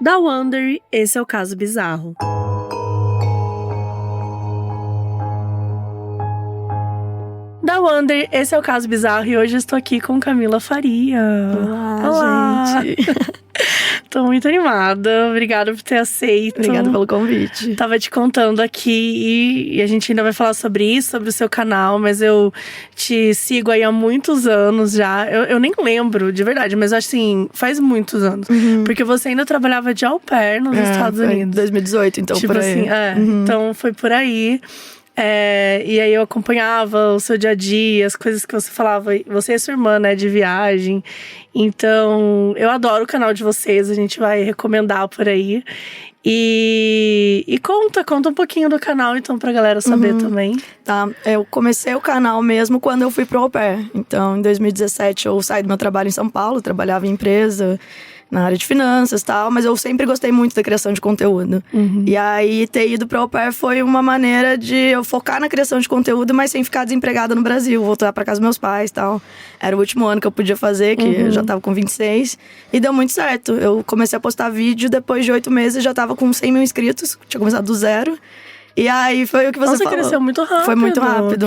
Da Wonder, esse é o Caso Bizarro. Da Wonder, esse é o Caso Bizarro e hoje eu estou aqui com Camila Faria. Olá. Gente. Tô muito animada, obrigada por ter aceito. Obrigada pelo convite. Tava te contando aqui e a gente ainda vai falar sobre isso, sobre o seu canal, mas eu te sigo aí há muitos anos já. Eu nem lembro, de verdade, mas assim, faz muitos anos. Porque você ainda trabalhava de au pair nos Estados Unidos. Em 2018, então, tipo por aí. Assim, então foi por aí. E aí eu acompanhava o seu dia a dia, as coisas que você falava. Você e sua irmã, né, de viagem. Então, eu adoro o canal de vocês, a gente vai recomendar por aí. E conta um pouquinho do canal, então, pra galera saber também. Tá, eu comecei o canal mesmo quando eu fui pro au pair. Então, em 2017, eu saí do meu trabalho em São Paulo, trabalhava em empresa, na área de finanças e tal, mas eu sempre gostei muito da criação de conteúdo. E aí, ter ido pro au pair foi uma maneira de eu focar na criação de conteúdo, mas sem ficar desempregada no Brasil, voltar pra casa dos meus pais e tal. Era o último ano que eu podia fazer, que eu já tava com 26, e deu muito certo. Eu comecei a postar vídeo, depois de 8 meses já tava com 100 mil inscritos, tinha começado do zero. E aí foi o que você falou. Cresceu muito rápido. Foi muito rápido.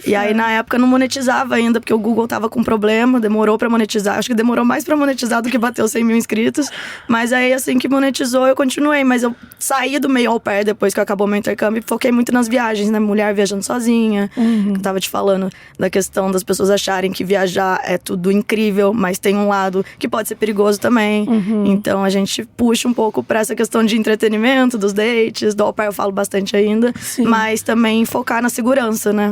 E aí na época não monetizava ainda, porque o Google tava com problema, demorou pra monetizar. Acho que demorou mais pra monetizar do que bater os 100 mil inscritos. Mas aí assim que monetizou eu continuei. Mas eu saí do meio au pair depois que acabou meu intercâmbio e foquei muito nas viagens, né? Mulher viajando sozinha. Eu tava te falando da questão das pessoas acharem que viajar é tudo incrível, mas tem um lado que pode ser perigoso também. Então a gente puxa um pouco pra essa questão de entretenimento, dos dates. Do au pair eu falo bastante ainda, mas também focar na segurança, né,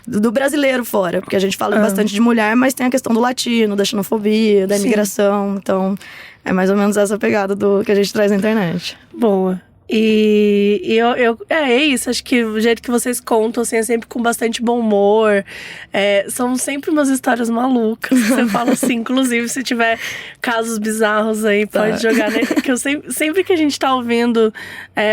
do brasileiro fora, porque a gente fala bastante de mulher, mas tem a questão do latino, da xenofobia, da imigração, então é mais ou menos essa pegada do que a gente traz na internet. Boa. E é isso, acho que o jeito que vocês contam, assim, é sempre com bastante bom humor. São sempre umas histórias malucas. Você fala assim, inclusive, se tiver casos bizarros aí, pode jogar, né? Porque sempre que a gente tá ouvindo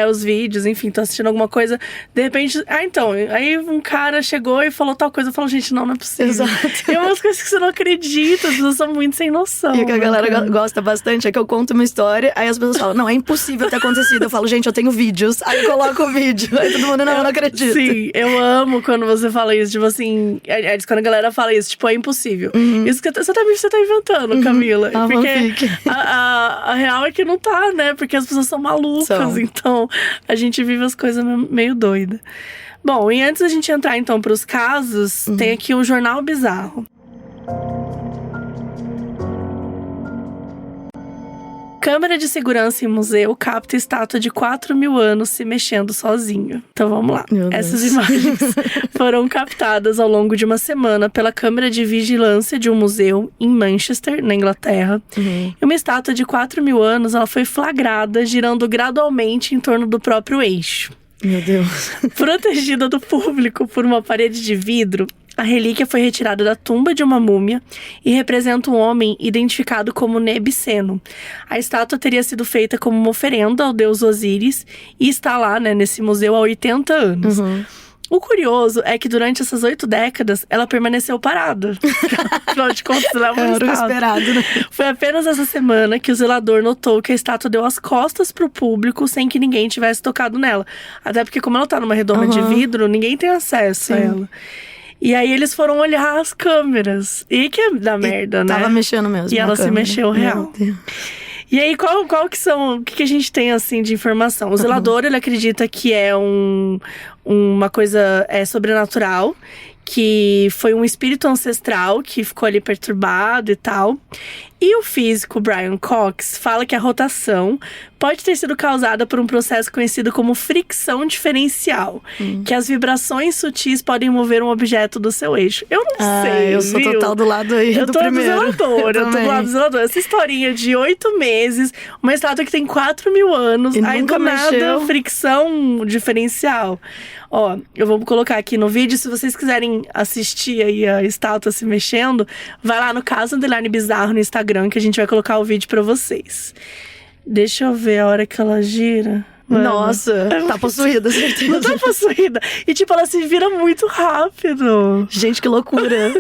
os vídeos, enfim, tô assistindo alguma coisa, de repente, então, aí um cara chegou e falou tal coisa, eu falo, gente, não é possível. Exato. E é umas coisas que você não acredita, as pessoas são muito sem noção. E o que a galera gosta bastante é que eu conto uma história, aí as pessoas falam, não, é impossível ter acontecido. Eu falo, gente, eu tenho vídeos. Aí eu coloco o vídeo. Aí todo mundo, não acredita. Sim, eu amo quando você fala isso. Tipo assim, quando a galera fala isso, tipo, é impossível. Isso que você tá inventando, Camila. Porque a real é que não tá, né? Porque as pessoas são malucas. Então, a gente vive as coisas meio doidas. Bom, e antes da gente entrar, então, pros casos, tem aqui o Jornal Bizarro. Câmera de segurança em museu capta estátua de 4.000 anos se mexendo sozinho. Então vamos lá. Essas imagens foram captadas ao longo de uma semana pela câmera de vigilância de um museu em Manchester, na Inglaterra. E uma estátua de 4.000 anos, ela foi flagrada girando gradualmente em torno do próprio eixo. Meu Deus. Protegida do público por uma parede de vidro, a relíquia foi retirada da tumba de uma múmia e representa um homem identificado como Nebseno. A estátua teria sido feita como uma oferenda ao deus Osíris e está lá, né, nesse museu há 80 anos. O curioso é que durante essas 8 décadas, ela permaneceu parada. Afinal de contas, ela é uma estátua. Era o esperado, né? Foi apenas essa semana que o zelador notou que a estátua deu as costas pro público sem que ninguém tivesse tocado nela. Até porque, como ela tá numa redoma de vidro, ninguém tem acesso a ela. E aí eles foram olhar as câmeras. E que é da merda, né? Tava mexendo mesmo. E ela se mexeu real. E aí, qual que são... O que a gente tem, assim, de informação? O zelador, ele acredita que é uma coisa sobrenatural. Que foi um espírito ancestral que ficou ali perturbado e tal. E o físico Brian Cox fala que a rotação pode ter sido causada por um processo conhecido como fricção diferencial. Que as vibrações sutis podem mover um objeto do seu eixo. Eu não sei, eu sou total do lado aí do primeiro. Eu tô do lado do zelador. Essa historinha de 8 meses, uma estátua que tem 4.000 anos, e aí do nada, fricção diferencial. Ó, eu vou colocar aqui no vídeo, se vocês quiserem assistir aí a estátua se mexendo, vai lá no Caso Bizarro no Instagram, que a gente vai colocar o vídeo pra vocês. Deixa eu ver a hora que ela gira. Mano. Nossa, tá possuída, certeza. Não tá possuída. E tipo, ela se vira muito rápido. Gente, que loucura.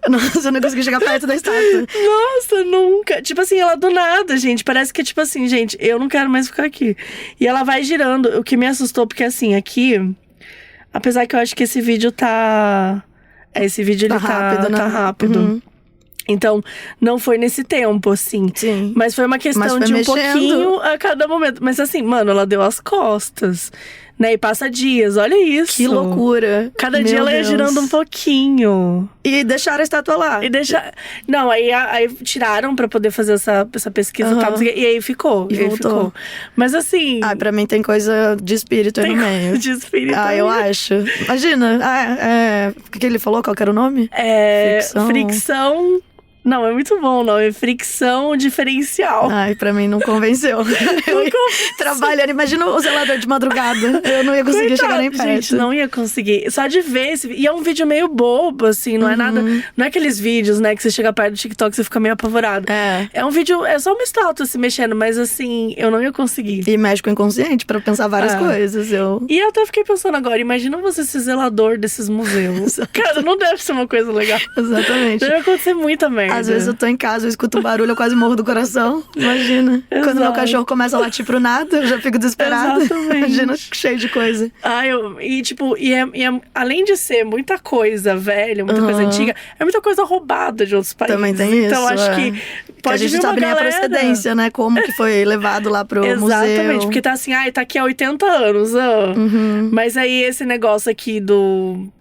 Nossa, eu não consegui chegar perto da estátua. Nossa, nunca. Tipo assim, ela do nada, gente. Parece que é tipo assim, gente, eu não quero mais ficar aqui. E ela vai girando. O que me assustou, porque assim, aqui... Apesar que eu acho que esse vídeo tá... Esse vídeo Tá ele rápido, né? tá rápido. Uhum. Então, não foi nesse tempo, assim. Sim. Mas foi uma questão de um pouquinho a cada momento. Mas assim, mano, ela deu as costas, né? E passa dias, olha isso. Que loucura. Cada Meu dia ela ia Deus. girando um pouquinho. E deixaram a estátua lá. E deixa... Não, aí tiraram pra poder fazer essa pesquisa e tal, não sei o quê, e aí ficou. E aí voltou. ficou. Mas assim... Ai, pra mim tem coisa de espírito aí no meio. de espírito. Eu acho. Imagina. O que ele falou? Qual que era o nome? Fricção... Não, é muito bom o nome. Fricção diferencial. Ai, pra mim não convenceu. Trabalhando, imagina o zelador de madrugada. Eu não ia conseguir chegar nem perto. Gente, não ia conseguir. Só de ver esse... E é um vídeo meio bobo, assim. Não é nada... Não é aqueles vídeos, né? Que você chega perto do TikTok e você fica meio apavorado. É um vídeo... É só uma estátua se mexendo. Mas assim, eu não ia conseguir. E mexe com o inconsciente pra pensar várias coisas. E eu até fiquei pensando agora. Imagina você ser zelador desses museus. Cara, não deve ser uma coisa legal. Exatamente. Deve acontecer muita merda. Às vezes eu tô em casa, eu escuto um barulho, eu quase morro do coração. Imagina. Exato. Quando meu cachorro começa a latir pro nada, eu já fico desesperada. Exatamente. Imagina, cheio de coisa. Além de ser muita coisa velha, muita coisa antiga, é muita coisa roubada de outros países. Também tem isso. Então acho que pode a gente vir sabe uma nem galera... a procedência, né? Como que foi levado lá pro museu. Exatamente, porque tá assim, tá aqui há 80 anos. Mas aí esse negócio aqui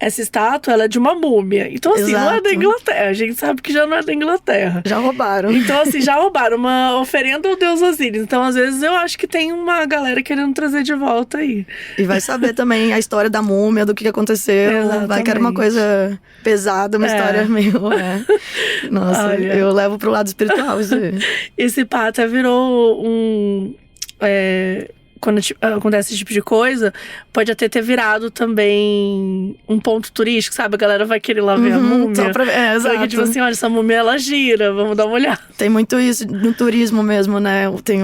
essa estátua, ela é de uma múmia. Então assim, não é da Inglaterra. A gente sabe que já não é da Inglaterra. Já roubaram. Então, assim, já roubaram uma oferenda ao deus Osíris. Então, às vezes, eu acho que tem uma galera querendo trazer de volta aí. E vai saber também a história da múmia, do que aconteceu. Exatamente. Vai que era uma coisa pesada, uma história meio... Nossa, olha, eu levo pro lado espiritual isso aí. Esse pata virou quando acontece esse tipo de coisa, pode até ter virado também um ponto turístico, sabe? A galera vai querer lá ver a múmia. Só pra ver, exato. Porque, tipo assim, olha, essa múmia, ela gira, vamos dar uma olhada. Tem muito isso no turismo mesmo, né? Tem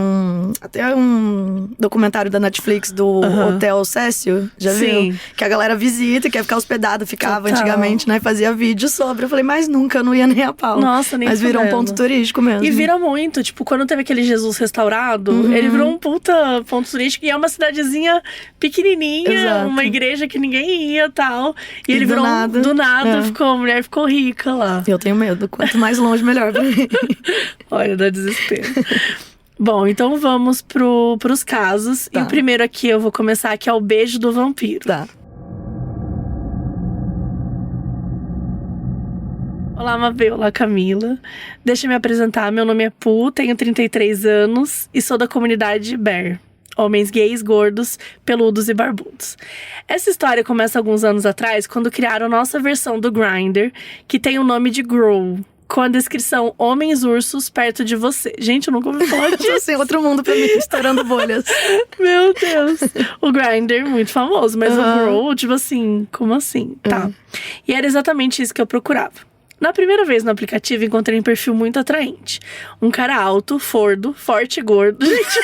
até um documentário da Netflix do Hotel Cécio, já viu? Que a galera visita, quer ficar hospedada, ficava antigamente, né? Fazia vídeo sobre. Eu falei, mas nunca, eu não ia nem a pau. Nossa, nem Mas virou um ponto turístico mesmo. E vira muito, tipo, quando teve aquele Jesus restaurado, ele virou um puta ponto turístico. E é uma cidadezinha pequenininha, uma igreja que ninguém ia e tal. E ele virou do nada, a mulher ficou rica lá. Eu tenho medo, quanto mais longe, melhor pra mim. Olha, dá desespero. Bom, então vamos pros casos. E o primeiro aqui eu vou começar, que é o beijo do vampiro. Tá. Olá, Mabê. Olá, Camila. Deixa eu me apresentar. Meu nome é Pu, tenho 33 anos e sou da comunidade Bear. Homens gays, gordos, peludos e barbudos. Essa história começa alguns anos atrás, quando criaram nossa versão do Grindr, que tem o nome de Grow, com a descrição Homens Ursos perto de você. Gente, eu nunca ouvi falar disso. Assim, outro mundo pra mim, estourando bolhas. Meu Deus. O Grindr, muito famoso, mas o Grow, tipo assim, como assim? Tá. E era exatamente isso que eu procurava. Na primeira vez no aplicativo, encontrei um perfil muito atraente. Um cara alto, forte e gordo. Gente,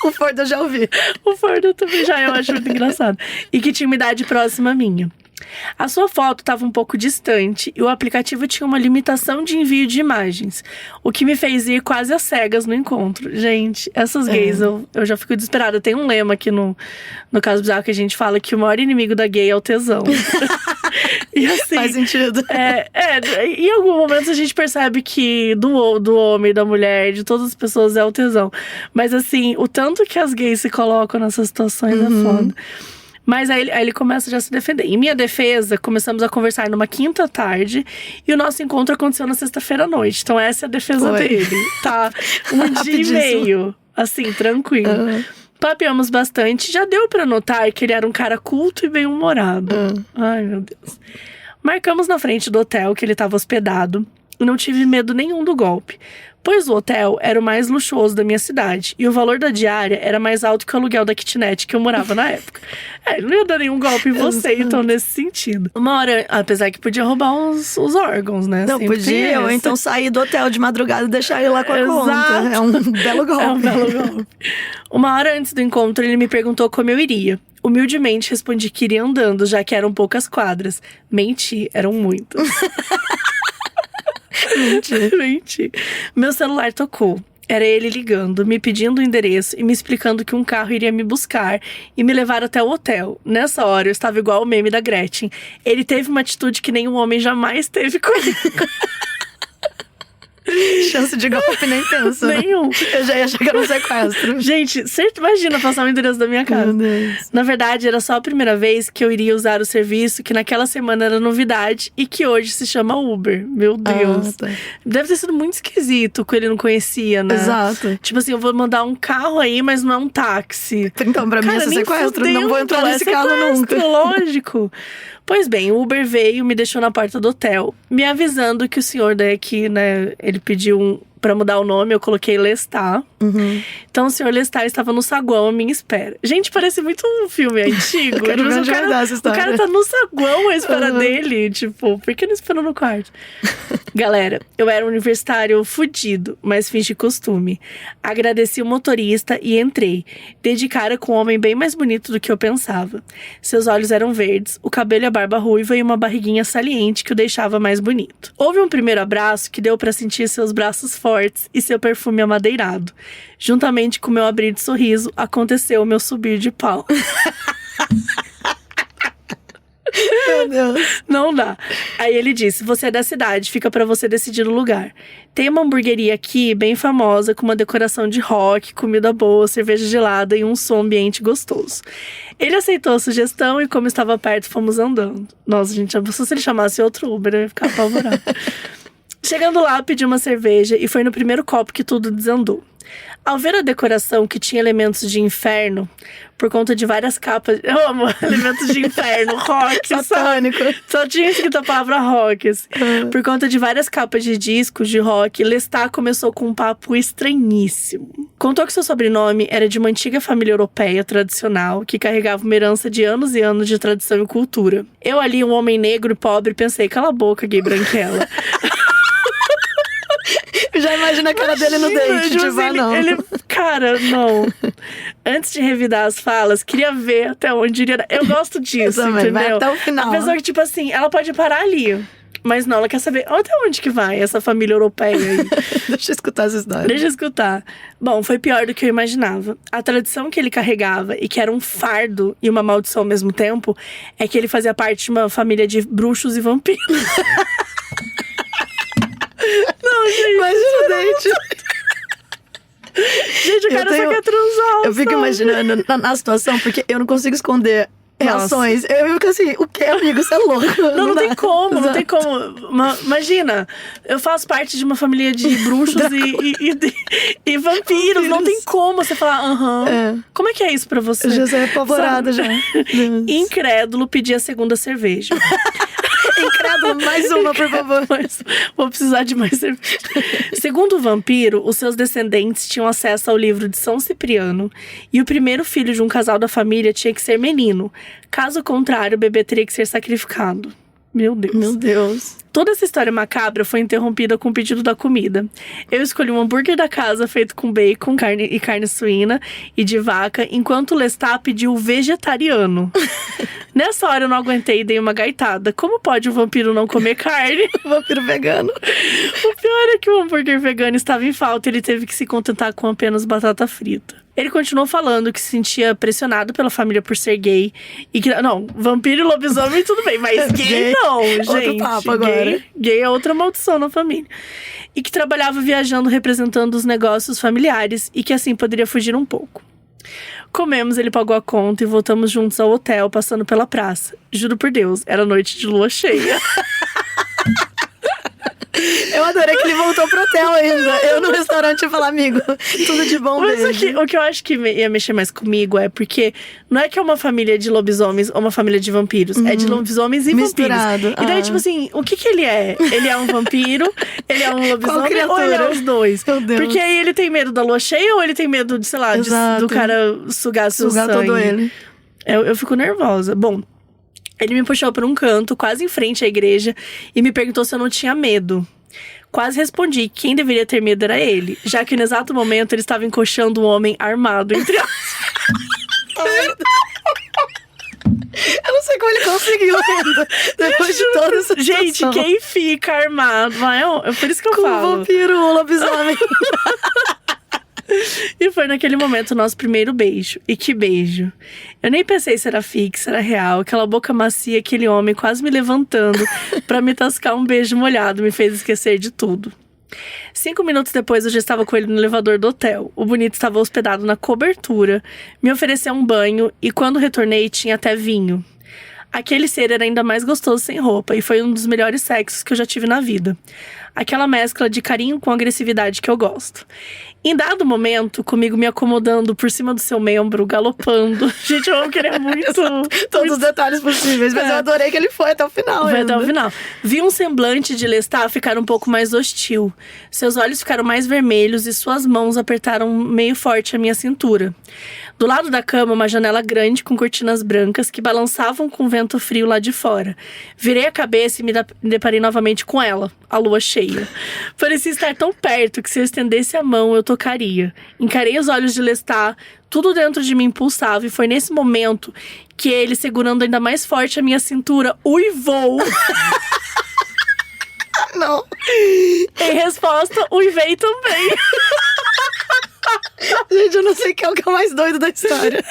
o Fordo eu já ouvi. O Fordo eu também eu acho muito engraçado. E que tinha uma idade próxima à minha. A sua foto estava um pouco distante e o aplicativo tinha uma limitação de envio de imagens, o que me fez ir quase às cegas no encontro. Gente, essas gays, eu já fico desesperada. Tem um lema aqui no Caso Bizarro que a gente fala que o maior inimigo da gay é o tesão. E assim, faz sentido. Em algum momento a gente percebe que do homem, da mulher, de todas as pessoas é o tesão. Mas assim, o tanto que as gays se colocam nessas situações é foda. Mas aí ele começa já a se defender. Em minha defesa, começamos a conversar numa quinta tarde e o nosso encontro aconteceu na sexta-feira à noite. Então essa é a defesa dele, tá? Um dia e meio, assim, tranquilo. Papeamos bastante, já deu pra notar que ele era um cara culto e bem-humorado. Ai, meu Deus. Marcamos na frente do hotel que ele tava hospedado e não tive medo nenhum do golpe. pois o hotel era o mais luxuoso da minha cidade e o valor da diária era mais alto que o aluguel da kitnet que eu morava na época. Ele não ia dar nenhum golpe em você, então, nesse sentido. Uma hora, apesar que podia roubar os órgãos, né? Não, sempre podia, ou então sair do hotel de madrugada e deixar ele lá com a conta. É um belo golpe. É um belo golpe. Uma hora antes do encontro, ele me perguntou como eu iria. Humildemente respondi que iria andando, já que eram poucas quadras. Menti, eram muitas. Menti. Meu celular tocou. Era ele ligando, me pedindo o endereço e me explicando que um carro iria me buscar e me levar até o hotel. Nessa hora, eu estava igual o meme da Gretchen. Ele teve uma atitude que nenhum homem jamais teve comigo. Chance de golpe nem pensa. Nenhum. Eu já ia chegar no sequestro. Gente, imagina passar o endereço da minha casa. Meu Deus. Na verdade, era só a primeira vez que eu iria usar o serviço que naquela semana era novidade e que hoje se chama Uber. Meu Deus. Tá. Deve ter sido muito esquisito que ele não conhecia, né? Exato. Tipo assim, eu vou mandar um carro aí, mas não é um táxi. Então, pra mim, esse nem sequestro. fudendo, Não vou entrar nesse carro nunca. Lógico. Pois bem, o Uber veio e me deixou na porta do hotel, me avisando que o senhor daqui, né, ele pediu pra mudar o nome, eu coloquei Lestat. Então o senhor Lestat estava no saguão à minha espera. Gente, parece muito um filme antigo. Quero ver onde vai dar essa história. O cara tá no saguão à espera dele. Tipo, por que não esperou no quarto? Galera, eu era um universitário fudido, mas fingi costume. Agradeci o motorista e entrei. Dei de cara com um homem bem mais bonito do que eu pensava. Seus olhos eram verdes, o cabelo e a barba ruiva e uma barriguinha saliente que o deixava mais bonito. Houve um primeiro abraço que deu pra sentir seus braços fortes e seu perfume amadeirado. Juntamente com meu abrir de sorriso, aconteceu o meu subir de pau. Meu Deus. Não dá. Aí ele disse, você é da cidade, fica pra você decidir o lugar. Tem uma hamburgueria aqui, bem famosa, com uma decoração de rock, comida boa, cerveja gelada e um som ambiente gostoso. Ele aceitou a sugestão e como estava perto, fomos andando. Nossa, gente, se ele chamasse outro Uber, eu ia ficar apavorado. Chegando lá, pedi uma cerveja e foi no primeiro copo que tudo desandou. Ao ver a decoração que tinha elementos de inferno, por conta de várias capas... Eu amo elementos de inferno, rock, satânico. Só tinha escrito a palavra rock. Por conta de várias capas de discos de rock, Lestat começou com um papo estranhíssimo. Contou que seu sobrenome era de uma antiga família europeia tradicional, que carregava uma herança de anos e anos de tradição e cultura. Eu ali, um homem negro e pobre, pensei, cala a boca, gay branquela. Já imagina a cara dele no date, tipo, não. Cara, não. Antes de revidar as falas, queria ver até onde iria. Eu gosto disso, também, entendeu? vai até o final. A pessoa que, tipo assim, ela pode parar ali. Mas não, ela quer saber até onde que vai essa família europeia aí. Deixa eu escutar essa história. Deixa eu escutar. Bom, foi pior do que eu imaginava. A tradição que ele carregava, e que era um fardo e uma maldição ao mesmo tempo, é que ele fazia parte de uma família de bruxos e vampiros. Não, gente. Imagina o date. Gente, o cara só quer transar. Eu fico imaginando na situação, porque eu não consigo esconder reações. Eu fico assim, o que, amigo? Você é louco. Não tem como, não tem como. Imagina, eu faço parte de uma família de bruxos e vampiros. Não tem como você falar, Como é que é isso pra você? Eu já saí apavorada já. Incrédulo, pedi a segunda cerveja. Incrédulo, mais uma, por favor. Vou precisar de mais cerveja. Segundo o vampiro, os seus descendentes tinham acesso ao livro de São Cipriano e o primeiro filho de um casal da família tinha que ser menino. Caso contrário, o bebê teria que ser sacrificado. Meu Deus. Meu Deus. Toda essa história macabra foi interrompida com o pedido da comida. Eu escolhi um hambúrguer da casa feito com bacon, carne suína e de vaca, enquanto o Lestat pediu o vegetariano. Nessa hora eu não aguentei e dei uma gaitada. Como pode o vampiro não comer carne? Vampiro vegano. O pior é que o hambúrguer vegano estava em falta e ele teve que se contentar com apenas batata frita. Ele continuou falando que se sentia pressionado pela família por ser gay. E que, não, vampiro e lobisomem tudo bem, mas gay não, gente. Outro papo agora. Gay é outra maldição na família. E que trabalhava viajando representando os negócios familiares e que assim poderia fugir um pouco. Comemos, ele pagou a conta e voltamos juntos ao hotel, passando pela praça. Juro por Deus, era noite de lua cheia. Eu adorei que ele voltou pro hotel ainda. Eu no restaurante ia falar, amigo, tudo de bom Mas mesmo. o que eu acho que ia mexer mais comigo é porque não é que é uma família de lobisomens ou uma família de vampiros. É de lobisomens e Misturado. vampiros. E daí, tipo assim, o que ele é? Ele é um vampiro? Ele é um lobisomem? Ou ele é os dois? Meu Deus. Porque aí ele tem medo da lua cheia ou ele tem medo de, sei lá, do cara sugar seu sangue? Todo ele. Eu fico nervosa. Bom, ele me puxou pra um canto, quase em frente à igreja, e me perguntou se eu não tinha medo. Quase respondi que quem deveria ter medo era ele, já que no exato momento ele estava encoxando um homem armado entre as... Eu não sei como ele conseguiu ainda. Depois de toda essa Gente, situação. quem fica armado? É por isso que eu Com falo. o vampiro, o lobisomem. E foi naquele momento o nosso primeiro beijo. E que beijo. Eu nem pensei se era fixo, se era real. Aquela boca macia, aquele homem quase me levantando pra me tascar um beijo molhado me fez esquecer de tudo. 5 minutos depois eu já estava com ele no elevador do hotel. O bonito estava hospedado na cobertura, me ofereceu um banho e quando retornei tinha até vinho. Aquele ser era ainda mais gostoso sem roupa e foi um dos melhores sexos que eu já tive na vida. Aquela mescla de carinho com agressividade que eu gosto. Em dado momento, comigo me acomodando por cima do seu membro, galopando. Gente, eu amo que ele é muito... Todos os detalhes possíveis, mas eu adorei que ele foi até o final. Foi até o final. Vi um semblante de Lestat ficar um pouco mais hostil. Seus olhos ficaram mais vermelhos e suas mãos apertaram meio forte a minha cintura. Do lado da cama, uma janela grande com cortinas brancas que balançavam com vento frio lá de fora. Virei a cabeça e me deparei novamente com ela, a lua cheia. Parecia estar tão perto que se eu estendesse a mão, eu tocaria. Encarei os olhos de Lestat, tudo dentro de mim pulsava e foi nesse momento que ele, segurando ainda mais forte a minha cintura, uivou. Não. Em resposta, uivei também. Gente, eu não sei quem é o mais doido da história.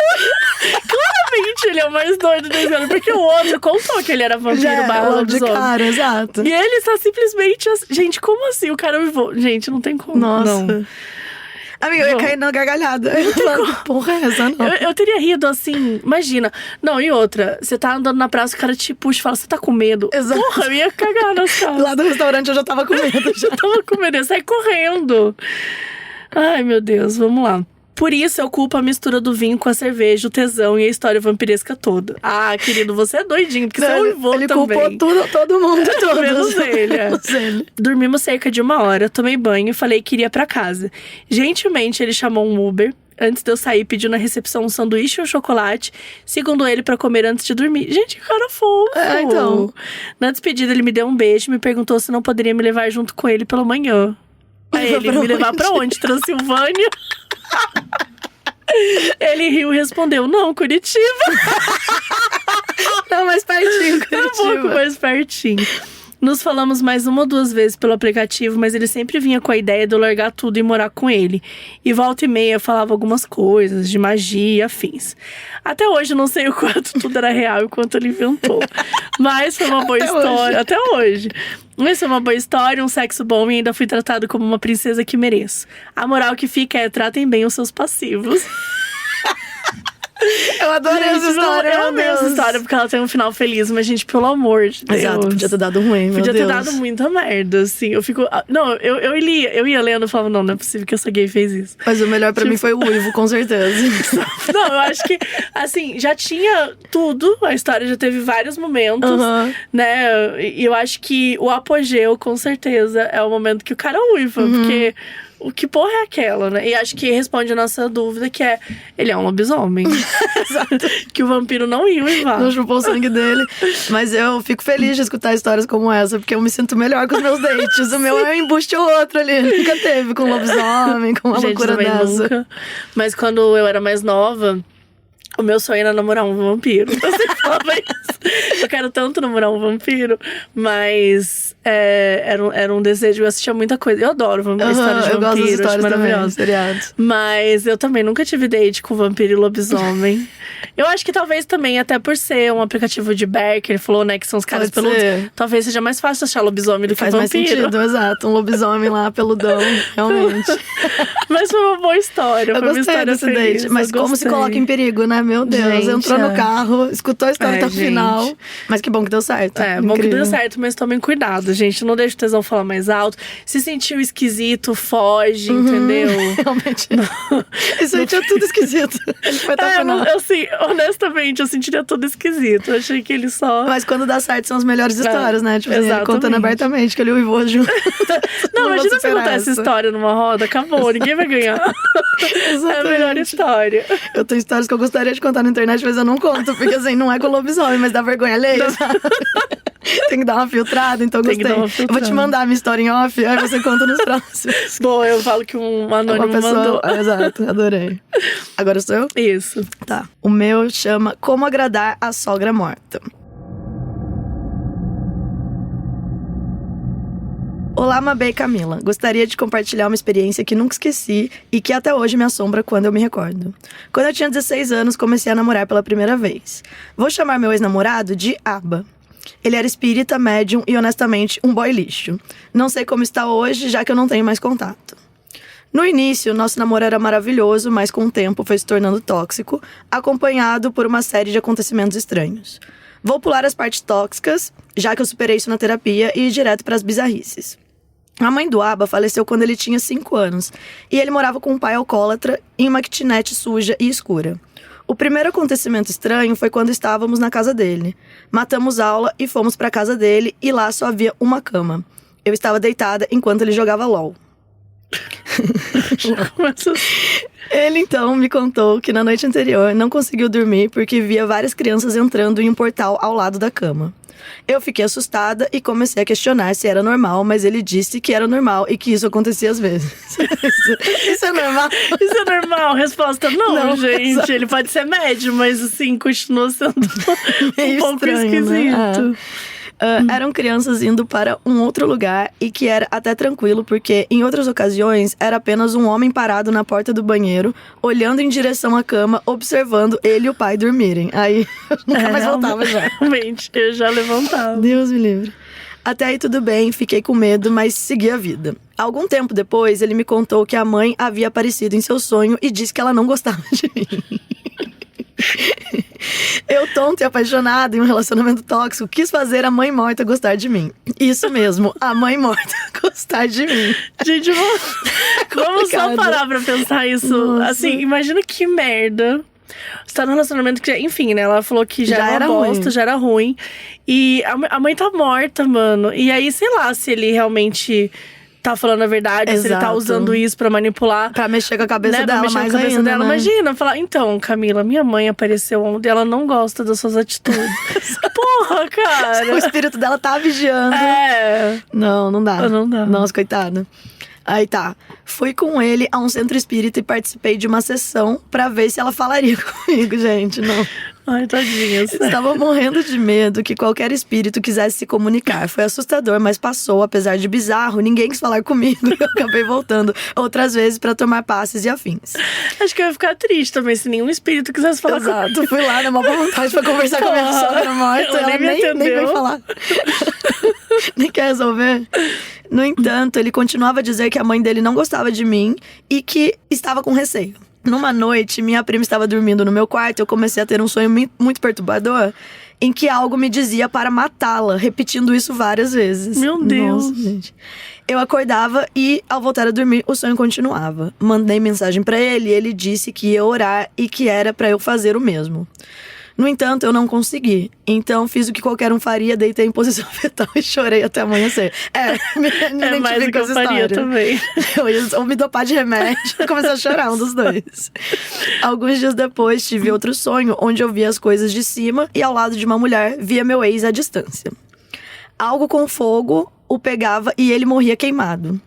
Claramente ele é o mais doido da história, porque o outro contou que ele era vampiro barra de lobisomem. cara, exato. E ele está simplesmente assim. Gente, como assim? O cara uivou. Gente, não tem como. Nossa. Não. Amiga, eu ia cair na gargalhada. Eu falando, porra, essa não. Eu teria rido assim, imagina. Não, e outra, você tá andando na praça, o cara te puxa e fala, você tá com medo? Exato. Porra, eu ia cagar nas caras. Lá do restaurante eu já tava com medo. Eu tava com medo, eu saí correndo. Ai, meu Deus, vamos lá. Por isso eu culpo a mistura do vinho com a cerveja, o tesão e a história vampiresca toda. Ah, querido, você é doidinho, porque você uivou ele também. Ele culpou todo mundo, todos. Menos ele. Dormimos cerca de 1 hora, tomei banho e falei que iria pra casa. Gentilmente, ele chamou um Uber. Antes de eu sair, pediu na recepção um sanduíche e um chocolate, segundo ele, pra comer antes de dormir. Gente, que cara fofo! Então. Na despedida, ele me deu um beijo e me perguntou se não poderia me levar junto com ele pela manhã. Aí ele, me levar pra onde? Transilvânia? Ele riu e respondeu, não, Curitiba. Não, mais pertinho, Curitiba. Um pouco mais pertinho. Nos falamos mais 1 ou 2 vezes pelo aplicativo, mas ele sempre vinha com a ideia de eu largar tudo e morar com ele. E volta e meia falava algumas coisas de magia e afins. Até hoje eu não sei o quanto tudo era real e o quanto ele inventou. Mas foi uma boa história. Até hoje. Mas foi uma boa história, um sexo bom e ainda fui tratado como uma princesa que mereço. A moral que fica é tratem bem os seus passivos. Eu adorei essa história. Eu amei essa história porque ela tem um final feliz, mas, gente, pelo amor de Deus. Exato, podia ter dado ruim, meu Podia Deus. ter dado muita merda, assim. Eu fico. Não, eu ia lendo e falava, não é possível que essa gay fez isso. Mas o melhor pra mim foi o uivo, com certeza. Não, eu acho que, assim, já tinha tudo. A história já teve vários momentos, né? E eu acho que o apogeu, com certeza, é o momento que o cara uiva, porque. O que porra é aquela, né? E acho que responde a nossa dúvida, que é... Ele é um lobisomem. Exato. Que o vampiro não ia uivar. Não chupou o sangue dele. Mas eu fico feliz de escutar histórias como essa, porque eu me sinto melhor com os meus dates. O meu é um embuste ou outro ali. Nunca teve com lobisomem, com uma loucura dessa. Nunca. Mas quando eu era mais nova... O meu sonho era namorar um vampiro. Eu sempre falava isso. Eu quero tanto namorar um vampiro. Mas era um desejo. Eu assistia muita coisa. Eu adoro histórias de eu gosto das vampiro. histórias Acho maravilhoso. também, seriados. Mas eu também nunca tive date com vampiro e lobisomem. Eu acho que talvez também, até por ser um aplicativo de bear, que ele falou, né, que são os caras Pode peludos. ser. Talvez seja mais fácil achar lobisomem do que Faz mais vampiro. sentido, exato. Um lobisomem lá, peludão, realmente. Mas foi uma boa história. Eu foi uma gostei história desse feliz, date. Mas eu como se gostei. coloca em perigo, né? Meu Deus. Gente, entrou no carro, escutou a história até o gente. final. Mas que bom que deu certo. É, bom que Incrível. deu certo, mas tomem cuidado, gente. Não deixe o tesão falar mais alto. Se sentiu esquisito, foge, entendeu? Realmente. Isso aí tinha tudo esquisito. Ele foi até o final. Mas, assim, honestamente, eu sentiria tudo esquisito. Eu achei que ele só. Mas quando dá certo são as melhores histórias, né? Tipo assim, ele exatamente. contando abertamente que ele uivou junto. Não, vou imagina se superar contar essa história numa roda, acabou, ninguém vai ganhar. É a melhor história. Eu tenho histórias que eu gostaria de contar na internet, mas eu não conto, porque assim, não é com lobisomem, mas dá vergonha alheia, sabe? Tem que dar uma filtrada, então eu Tem que gostei. dar uma Eu filtrada. vou te mandar a minha história em off, aí você conta nos próximos. Bom, eu falo que um anônimo Uma pessoa. mandou. Exato, adorei. Agora sou eu? Isso. Tá. O meu chama Como Agradar a Sogra Morta. Olá, Mabê e Camila. Gostaria de compartilhar uma experiência que nunca esqueci e que até hoje me assombra quando eu me recordo. Quando eu tinha 16 anos, comecei a namorar pela primeira vez. Vou chamar meu ex-namorado de Aba. Ele era espírita, médium e, honestamente, um boy lixo. Não sei como está hoje, já que eu não tenho mais contato. No início, nosso namoro era maravilhoso, mas com o tempo foi se tornando tóxico, acompanhado por uma série de acontecimentos estranhos. Vou pular as partes tóxicas, já que eu superei isso na terapia, e ir direto para as bizarrices. A mãe do Aba faleceu quando ele tinha 5 anos, e ele morava com um pai alcoólatra em uma kitnet suja e escura. O primeiro acontecimento estranho foi quando estávamos na casa dele. Matamos aula e fomos para a casa dele, e lá só havia uma cama. Eu estava deitada enquanto ele jogava LOL. Ele então me contou que na noite anterior não conseguiu dormir porque via várias crianças entrando em um portal ao lado da cama. Eu fiquei assustada e comecei a questionar se era normal, mas ele disse que era normal e que isso acontecia às vezes. Isso é normal? Isso é normal? Resposta, não, gente. exato. Ele pode ser médio, mas assim, continua sendo Meio um pouco estranho, esquisito. né? Eram crianças indo para um outro lugar e que era até tranquilo, porque em outras ocasiões era apenas um homem parado na porta do banheiro, olhando em direção à cama, observando ele e o pai dormirem. Aí eu nunca mais voltava já. Realmente, eu já levantava. Deus me livre. Até aí tudo bem, fiquei com medo, mas segui a vida. Algum tempo depois, ele me contou que a mãe havia aparecido em seu sonho e disse que ela não gostava de mim. Eu, tonta e apaixonada em um relacionamento tóxico, quis fazer a mãe morta gostar de mim. Isso mesmo, a mãe morta gostar de mim. Gente, vamos só complicado. parar pra pensar isso. Nossa. Assim, imagina que merda. Você tá num relacionamento que, enfim, né? Ela falou que já era uma bosta, ruim. já era ruim. E a mãe tá morta, mano. E aí, sei lá, se ele realmente tá falando a verdade, se ele tá Exato. usando isso pra manipular. Pra mexer com a cabeça Né, pra dela mexer mais com a cabeça ainda, dela. né? Imagina, falar, então, Camila, minha mãe apareceu ontem, ela não gosta das suas atitudes. Porra, cara! O espírito dela tá vigiando. É. Não, não dá. Não dá. Nossa, coitada. Aí tá. Fui com ele a um centro espírita e participei de uma sessão pra ver se ela falaria comigo, gente. Não. Ai, tadinha. Estava morrendo de medo que qualquer espírito quisesse se comunicar. Foi assustador, mas passou. Apesar de bizarro, ninguém quis falar comigo. Eu acabei voltando outras vezes pra tomar passes e afins. Acho que eu ia ficar triste também se nenhum espírito quisesse falar comigo. Exato. Fui lá numa boa vontade pra conversar com a minha Porra. sogra morta. Ela Ela nem me nem atendeu. veio falar. Nem quer resolver. No entanto, ele continuava a dizer que a mãe dele não gostava de mim e que estava com receio. Numa noite, minha prima estava dormindo no meu quarto e eu comecei a ter um sonho muito perturbador em que algo me dizia para matá-la, repetindo isso várias vezes. Meu Deus. Nossa, gente. Eu acordava e, ao voltar a dormir, o sonho continuava. Mandei mensagem para ele e ele disse que ia orar e que era para eu fazer o mesmo. No entanto, eu não consegui. Então, fiz o que qualquer um faria, deitei em posição fetal e chorei até amanhecer. Me É mais do identifico que com eu essa faria história. também. Eu ia me dopar de remédio e comecei a chorar, um dos dois. Alguns dias depois, tive outro sonho, onde eu via as coisas de cima e ao lado de uma mulher, via meu ex à distância. Algo com fogo o pegava e ele morria queimado.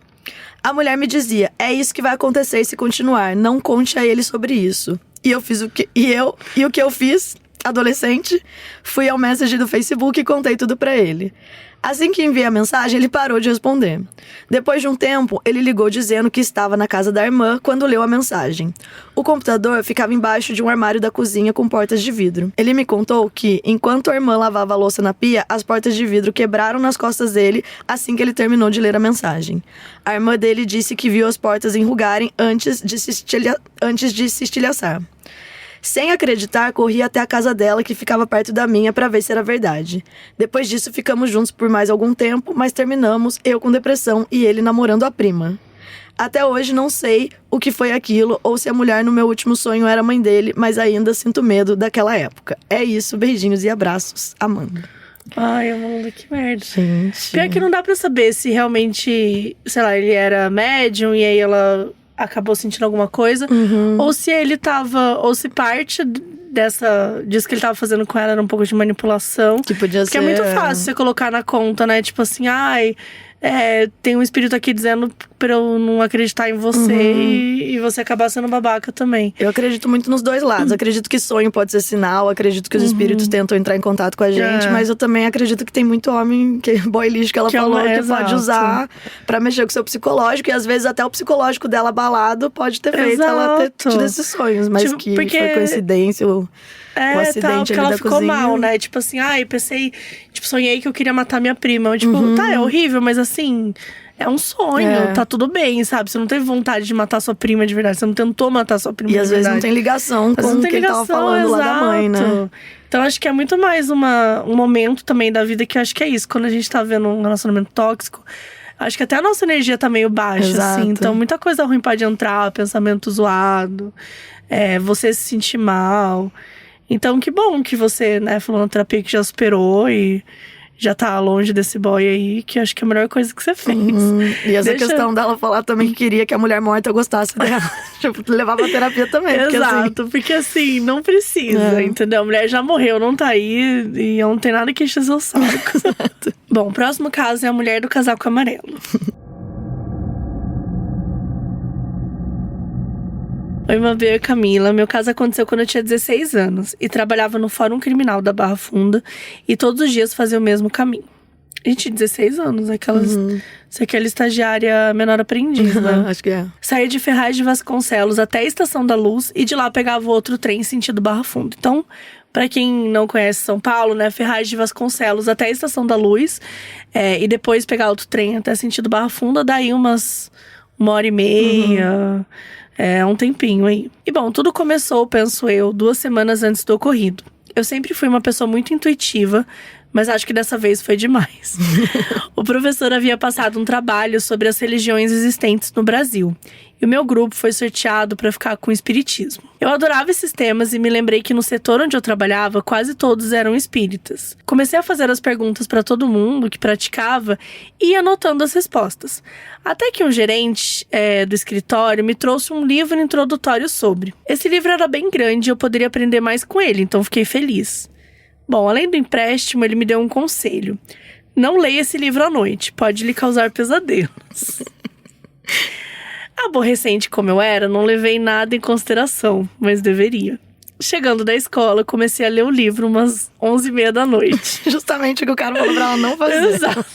A mulher me dizia, é isso que vai acontecer se continuar, não conte a ele sobre isso. E eu fiz o que eu fiz, adolescente, fui ao message do Facebook e contei tudo pra ele. Assim que enviei a mensagem, ele parou de responder. Depois de um tempo, ele ligou dizendo que estava na casa da irmã quando leu a mensagem. O computador ficava embaixo de um armário da cozinha com portas de vidro. Ele me contou que, enquanto a irmã lavava a louça na pia, as portas de vidro quebraram nas costas dele assim que ele terminou de ler a mensagem. A irmã dele disse que viu as portas enrugarem antes de se estilhaçar. Sem acreditar, corri até a casa dela, que ficava perto da minha, para ver se era verdade. Depois disso, ficamos juntos por mais algum tempo, mas terminamos, eu com depressão e ele namorando a prima. Até hoje não sei o que foi aquilo, ou se a mulher no meu último sonho era a mãe dele, mas ainda sinto medo daquela época. É isso, beijinhos e abraços, Amanda. Ai, Amanda, que merda. Gente. Pior que não dá pra saber se realmente, sei lá, ele era médium e aí ela acabou sentindo alguma coisa. Ou se ele tava, ou se parte disso que ele tava fazendo com ela era um pouco de manipulação. Que podia ser. Porque é muito fácil você colocar na conta, né? Tipo assim, tem um espírito aqui dizendo pra eu não acreditar em você e você acabar sendo babaca também. Eu acredito muito nos dois lados. Acredito que sonho pode ser sinal, acredito que os espíritos tentam entrar em contato com a gente, mas eu também acredito que tem muito homem, boy lixo que ela falou, que pode usar pra mexer com o seu psicológico, e às vezes até o psicológico dela abalado pode ter feito ela ter tido esses sonhos, mas tipo, que foi coincidência o acidente porque ali ela da ficou cozinha. mal, né? Tipo assim, pensei, sonhei que eu queria matar minha prima. Tipo, é horrível, mas assim, é um sonho, tá tudo bem, sabe? Você não teve vontade de matar sua prima de verdade, você não tentou matar sua prima de verdade. E às vezes não tem ligação com o que ele tava falando lá da mãe, né? Então acho que é muito mais um momento também da vida que eu acho que é isso. Quando a gente tá vendo um relacionamento tóxico, acho que até a nossa energia tá meio baixa, assim. Então muita coisa ruim pode entrar, pensamento zoado, você se sentir mal. Então, que bom que você, né, falou na terapia que já superou e já tá longe desse boy aí, que acho que é a melhor coisa que você fez. E essa questão dela falar também que queria que a mulher morta gostasse dela. Tipo, levar pra terapia também. Exato, porque assim, não precisa, entendeu? A mulher já morreu, não tá aí e não tem nada que encher seu saco. Bom, o próximo caso é a mulher do casaco amarelo. Oi, Mabel e Camila. Meu caso aconteceu quando eu tinha 16 anos e trabalhava no Fórum Criminal da Barra Funda e todos os dias fazia o mesmo caminho. Gente, 16 anos, você é aquela estagiária menor aprendiz, né? Acho que é. Saía de Ferraz de Vasconcelos até a Estação da Luz e de lá pegava outro trem sentido Barra Funda. Então, pra quem não conhece São Paulo, né? Ferraz de Vasconcelos até a Estação da Luz e depois pegar outro trem até sentido Barra Funda, daí uma hora e meia… um tempinho aí. E bom, tudo começou, penso eu, 2 semanas antes do ocorrido. Eu sempre fui uma pessoa muito intuitiva, mas acho que dessa vez foi demais. O professor havia passado um trabalho sobre as religiões existentes no Brasil. E o meu grupo foi sorteado para ficar com o espiritismo. Eu adorava esses temas e me lembrei que no setor onde eu trabalhava, quase todos eram espíritas. Comecei a fazer as perguntas para todo mundo que praticava e ia anotando as respostas. Até que um gerente do escritório me trouxe um livro introdutório sobre. Esse livro era bem grande e eu poderia aprender mais com ele, então fiquei feliz. Bom, além do empréstimo, ele me deu um conselho. Não leia esse livro à noite, pode lhe causar pesadelos. Aborrecente como eu era, não levei nada em consideração, mas deveria. Chegando da escola, comecei a ler o livro umas 11h30 da noite. Justamente o que o cara falou pra ela não fazer. Exato.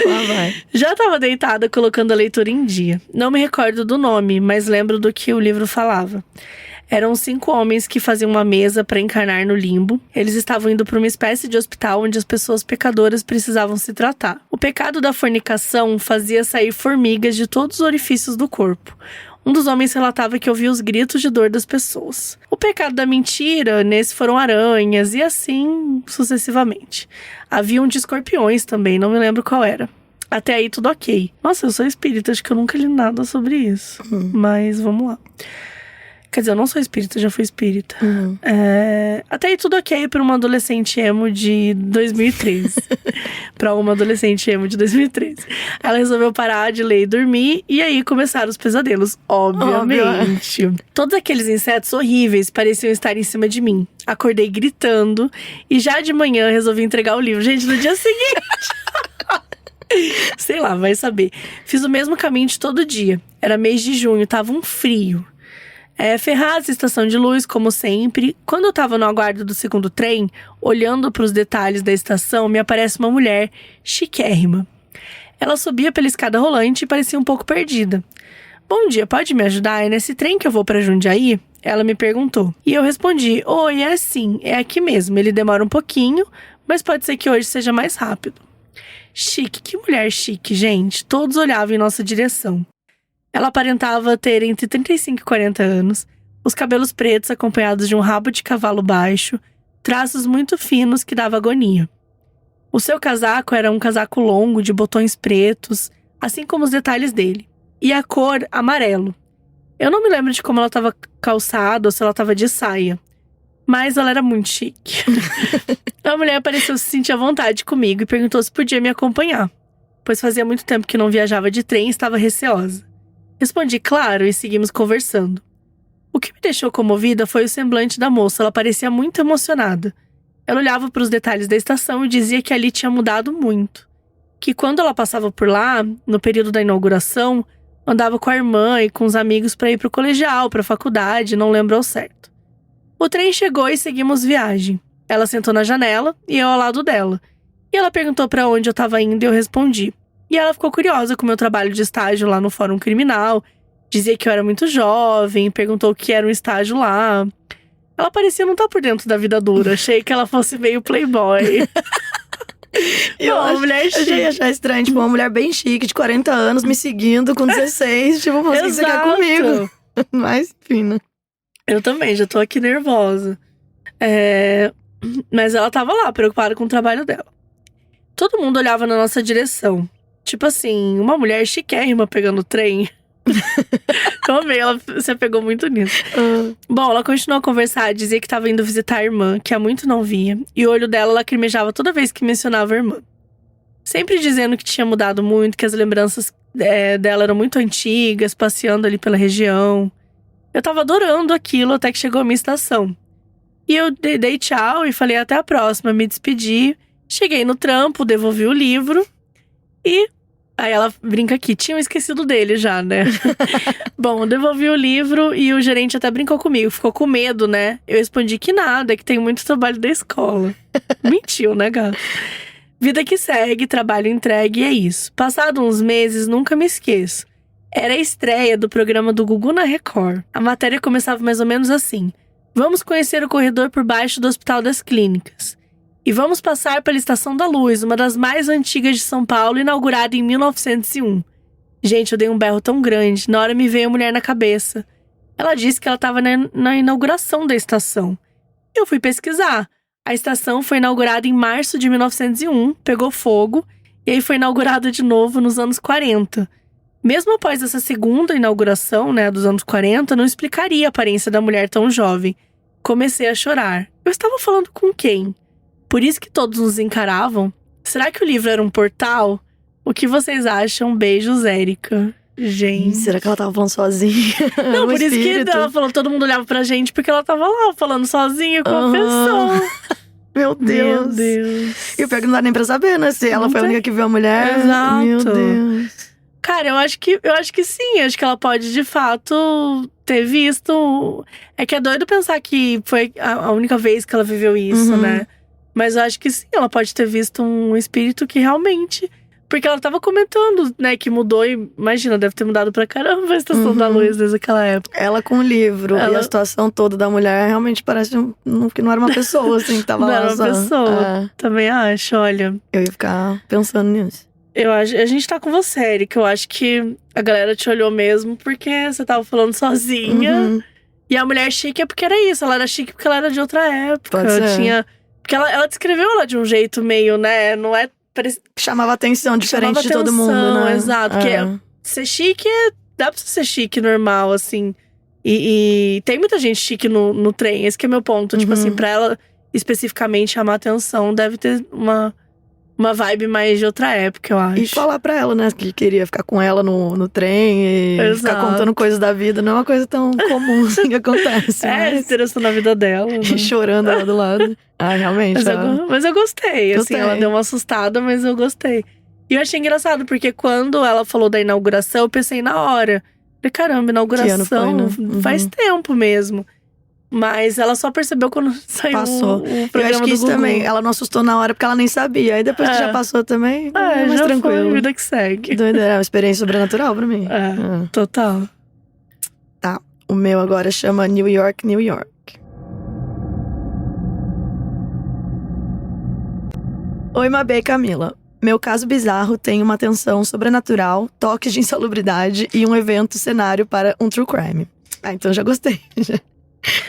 Lá vai. Já estava deitada colocando a leitura em dia. Não me recordo do nome, mas lembro do que o livro falava. Eram 5 homens que faziam uma mesa para encarnar no limbo. Eles estavam indo para uma espécie de hospital onde as pessoas pecadoras precisavam se tratar. O pecado da fornicação fazia sair formigas de todos os orifícios do corpo. Um dos homens relatava que ouvia os gritos de dor das pessoas. O pecado da mentira, nesse foram aranhas e assim sucessivamente. Havia um de escorpiões também, não me lembro qual era. Até aí tudo ok. Nossa, eu sou espírita, acho que eu nunca li nada sobre isso. Mas vamos lá. Quer dizer, eu não sou espírita, já fui espírita. Até aí tudo ok pra uma adolescente emo de 2013. Pra uma adolescente emo de 2013. Ela resolveu parar de ler e dormir. E aí começaram os pesadelos, obviamente. Todos aqueles insetos horríveis pareciam estar em cima de mim. Acordei gritando. E já de manhã resolvi entregar o livro. Gente, no dia seguinte… Sei lá, vai saber. Fiz o mesmo caminho de todo dia. Era mês de junho, tava um frio. Ferraz, estação de luz, como sempre. Quando eu tava no aguardo do segundo trem, olhando pros detalhes da estação, me aparece uma mulher chiquérrima. Ela subia pela escada rolante e parecia um pouco perdida. Bom dia, pode me ajudar? É nesse trem que eu vou pra Jundiaí? Ela me perguntou. E eu respondi, oi, é sim, é aqui mesmo. Ele demora um pouquinho, mas pode ser que hoje seja mais rápido. Chique, que mulher chique, gente. Todos olhavam em nossa direção. Ela aparentava ter entre 35 e 40 anos, os cabelos pretos acompanhados de um rabo de cavalo baixo, traços muito finos que dava agonia. O seu casaco era um casaco longo de botões pretos, assim como os detalhes dele. E a cor, amarelo. Eu não me lembro de como ela estava calçada ou se ela estava de saia. Mas ela era muito chique. A mulher pareceu se sentir à vontade comigo e perguntou se podia me acompanhar, pois fazia muito tempo que não viajava de trem e estava receosa. Respondi claro e seguimos conversando. O que me deixou comovida foi o semblante da moça. Ela parecia muito emocionada. Ela olhava para os detalhes da estação e dizia que ali tinha mudado muito. Que quando ela passava por lá, no período da inauguração, andava com a irmã e com os amigos para ir para o colegial, para a faculdade, não lembro ao certo. O trem chegou e seguimos viagem. Ela sentou na janela e eu ao lado dela. E ela perguntou para onde eu estava indo e eu respondi. E ela ficou curiosa com o meu trabalho de estágio lá no Fórum Criminal. Dizia que eu era muito jovem, perguntou o que era um estágio lá. Ela parecia não estar por dentro da vida dura. Achei que ela fosse meio playboy. Eu ia achar estranho, tipo, uma mulher bem chique, de 40 anos, me seguindo com 16. Tipo, você que você quer comigo. Mas, enfim, né? Eu também, já tô aqui nervosa. Mas ela tava lá, preocupada com o trabalho dela. Todo mundo olhava na nossa direção. Tipo assim, uma mulher chiquérrima pegando o trem. Como bem, ela se pegou muito nisso. Bom, ela continuou a conversar, dizia que estava indo visitar a irmã, que há muito não via. E o olho dela lacrimejava toda vez que mencionava a irmã. Sempre dizendo que tinha mudado muito, que as lembranças dela eram muito antigas, passeando ali pela região. Eu tava adorando aquilo até que chegou a minha estação. E eu dei tchau e falei até a próxima, me despedi. Cheguei no trampo, devolvi o livro e... Aí ela brinca aqui, tinham esquecido dele já, né? Bom, devolvi o livro e o gerente até brincou comigo, ficou com medo, né? Eu respondi que nada, que tem muito trabalho da escola. Mentiu, né, gato? Vida que segue, trabalho entregue e é isso. Passado uns meses, nunca me esqueço. Era a estreia do programa do Gugu na Record. A matéria começava mais ou menos assim. Vamos conhecer o corredor por baixo do Hospital das Clínicas. E vamos passar pela Estação da Luz, uma das mais antigas de São Paulo, inaugurada em 1901. Gente, eu dei um berro tão grande, na hora me veio a mulher na cabeça. Ela disse que ela estava na inauguração da estação. Eu fui pesquisar. A estação foi inaugurada em março de 1901, pegou fogo, e aí foi inaugurada de novo nos anos 40. Mesmo após essa segunda inauguração, né, dos anos 40, não explicaria a aparência da mulher tão jovem. Comecei a chorar. Eu estava falando com quem? Por isso que todos nos encaravam? Será que o livro era um portal? O que vocês acham? Beijos, Érica. Gente. Será que ela tava falando sozinha? Não, por isso que ela falou, todo mundo olhava pra gente, porque ela tava lá falando sozinha com a pessoa. Meu Deus. Meu Deus. E o pior que não dá nem pra saber, né? Se ela foi a única que viu a mulher. Exato. Meu Deus. Cara, eu acho que sim. Acho que ela pode, de fato, ter visto. É que é doido pensar que foi a única vez que ela viveu isso, né? Mas eu acho que sim, ela pode ter visto um espírito que realmente… Porque ela tava comentando, né, que mudou e… Imagina, deve ter mudado pra caramba a Estação da Luz desde aquela época. Ela com o livro e a situação toda da mulher realmente parece que não era uma pessoa, assim, que tava não lá. Não era uma pessoa, também acho, olha… Eu ia ficar pensando nisso. A gente tá com você, Erika. Eu acho que a galera te olhou mesmo porque você tava falando sozinha. E a mulher chique é porque era isso. Ela era chique porque ela era de outra época. Pode ser. Porque ela descreveu ela de um jeito meio, né? Não é… Chamava atenção, diferente de todo mundo, né? Exato. Porque ser chique dá pra ser chique normal, assim. E tem muita gente chique no trem. Esse que é meu ponto. Tipo assim, pra ela especificamente chamar atenção, deve ter uma vibe mais de outra época, eu acho. E falar pra ela, né, que queria ficar com ela no trem e ficar contando coisas da vida. Não é uma coisa tão comum assim que acontece. Interessante na vida dela. Né? E chorando lá do lado. Realmente. Mas eu gostei. Assim, ela deu uma assustada, mas eu gostei. E eu achei engraçado, porque quando ela falou da inauguração, eu pensei na hora. Caramba, inauguração faz tempo mesmo. Mas ela só percebeu quando saiu passou. o programa do Eu acho que isso Gugu. também, ela não assustou na hora porque ela nem sabia. Aí depois que já passou também, mais já tranquilo. foi, vida que segue. Doideira, é uma experiência sobrenatural pra mim. Total. Tá, o meu agora chama New York, New York. Oi, Mabê e Camila. Meu caso bizarro tem uma tensão sobrenatural, toques de insalubridade e um evento cenário para um true crime. Então já gostei.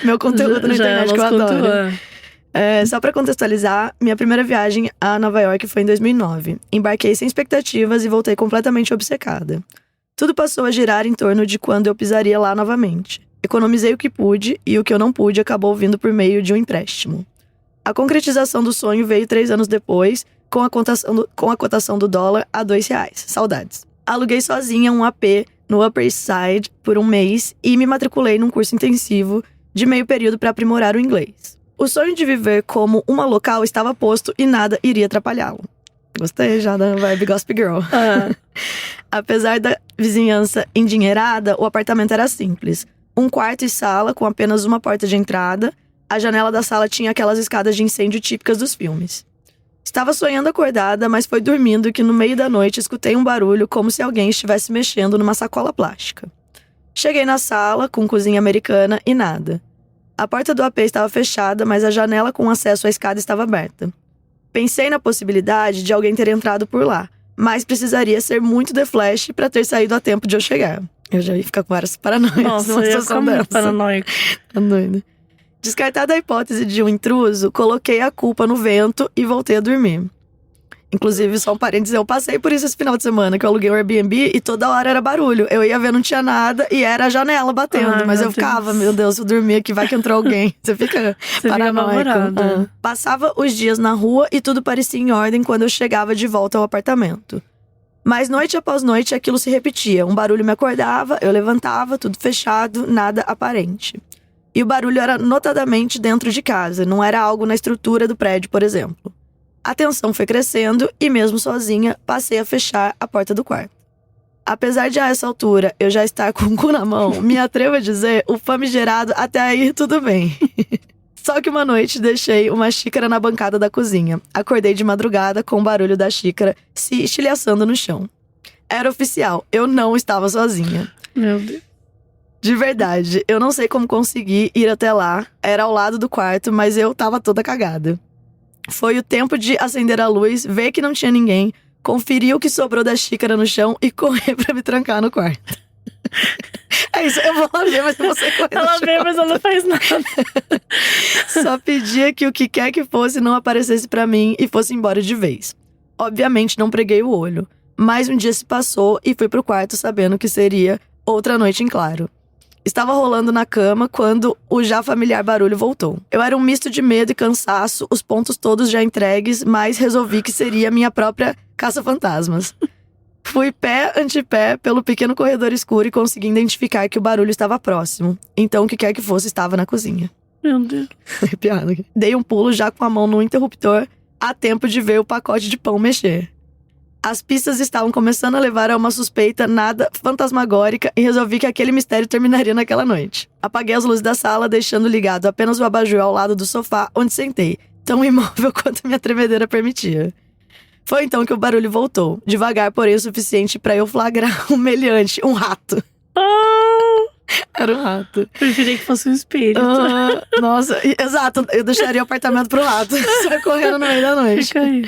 Meu conteúdo na internet que eu adoro. Só pra contextualizar, minha primeira viagem a Nova York foi em 2009. Embarquei sem expectativas e voltei completamente obcecada. Tudo passou a girar em torno de quando eu pisaria lá novamente. Economizei o que pude e o que eu não pude acabou vindo por meio de um empréstimo. A concretização do sonho veio 3 anos depois, com a cotação do dólar a R$2. Saudades. Aluguei sozinha um AP no Upper East Side por um mês e me matriculei num curso intensivo de meio período para aprimorar o inglês. O sonho de viver como uma local estava posto e nada iria atrapalhá-lo. Gostei já da vibe Gossip Girl. Apesar da vizinhança endinheirada, o apartamento era simples. Um quarto e sala com apenas uma porta de entrada. A janela da sala tinha aquelas escadas de incêndio típicas dos filmes. Estava sonhando acordada, mas foi dormindo que no meio da noite escutei um barulho como se alguém estivesse mexendo numa sacola plástica. Cheguei na sala, com cozinha americana e nada. A porta do AP estava fechada, mas a janela com acesso à escada estava aberta. Pensei na possibilidade de alguém ter entrado por lá, mas precisaria ser muito The Flash para ter saído a tempo de eu chegar. Eu já ia ficar com várias paranoias. Nossa, eu ia ficar muito paranoica. Tá doida. Descartada a hipótese de um intruso, coloquei a culpa no vento e voltei a dormir. Inclusive, só um parênteses, eu passei por isso esse final de semana, que eu aluguei um Airbnb e toda hora era barulho. Eu ia ver, não tinha nada e era a janela batendo. Mas eu ficava, meu Deus, eu dormia aqui, vai que entrou alguém. Você fica paranoico. Passava os dias na rua e tudo parecia em ordem quando eu chegava de volta ao apartamento. Mas noite após noite aquilo se repetia. Um barulho me acordava, eu levantava, tudo fechado, nada aparente. E o barulho era notadamente dentro de casa, não era algo na estrutura do prédio, por exemplo. A tensão foi crescendo e, mesmo sozinha, passei a fechar a porta do quarto. Apesar de, a essa altura, eu já estar com o cu na mão, me atrevo a dizer, o famigerado até aí tudo bem. Só que uma noite deixei uma xícara na bancada da cozinha. Acordei de madrugada com o barulho da xícara se estilhaçando no chão. Era oficial, eu não estava sozinha. Meu Deus. De verdade, eu não sei como consegui ir até lá. Era ao lado do quarto, mas eu tava toda cagada. Foi o tempo de acender a luz, ver que não tinha ninguém, conferir o que sobrou da xícara no chão e correr pra me trancar no quarto. É isso, eu vou lá ver, mas você corre no chão. Ela vê, mas ela não faz nada. Só pedia que o que quer que fosse não aparecesse pra mim e fosse embora de vez. Obviamente não preguei o olho, mas um dia se passou e fui pro quarto sabendo que seria outra noite em claro. Estava rolando na cama quando o já familiar barulho voltou. Eu era um misto de medo e cansaço, os pontos todos já entregues, mas resolvi que seria minha própria caça-fantasmas. Fui pé ante pé pelo pequeno corredor escuro e consegui identificar que o barulho estava próximo. Então, o que quer que fosse, estava na cozinha. Meu Deus. Arrepiado aqui. Dei um pulo já com a mão no interruptor, a tempo de ver o pacote de pão mexer. As pistas estavam começando a levar a uma suspeita nada fantasmagórica e resolvi que aquele mistério terminaria naquela noite. Apaguei as luzes da sala, deixando ligado apenas o abajur ao lado do sofá onde sentei, tão imóvel quanto minha tremedeira permitia. Foi então que o barulho voltou, devagar, porém o suficiente para eu flagrar um meliante, um rato. Era um rato. Preferi que fosse um espírito. Nossa, exato. Eu deixaria o apartamento pro rato. Só correndo no meio da noite. Fica aí.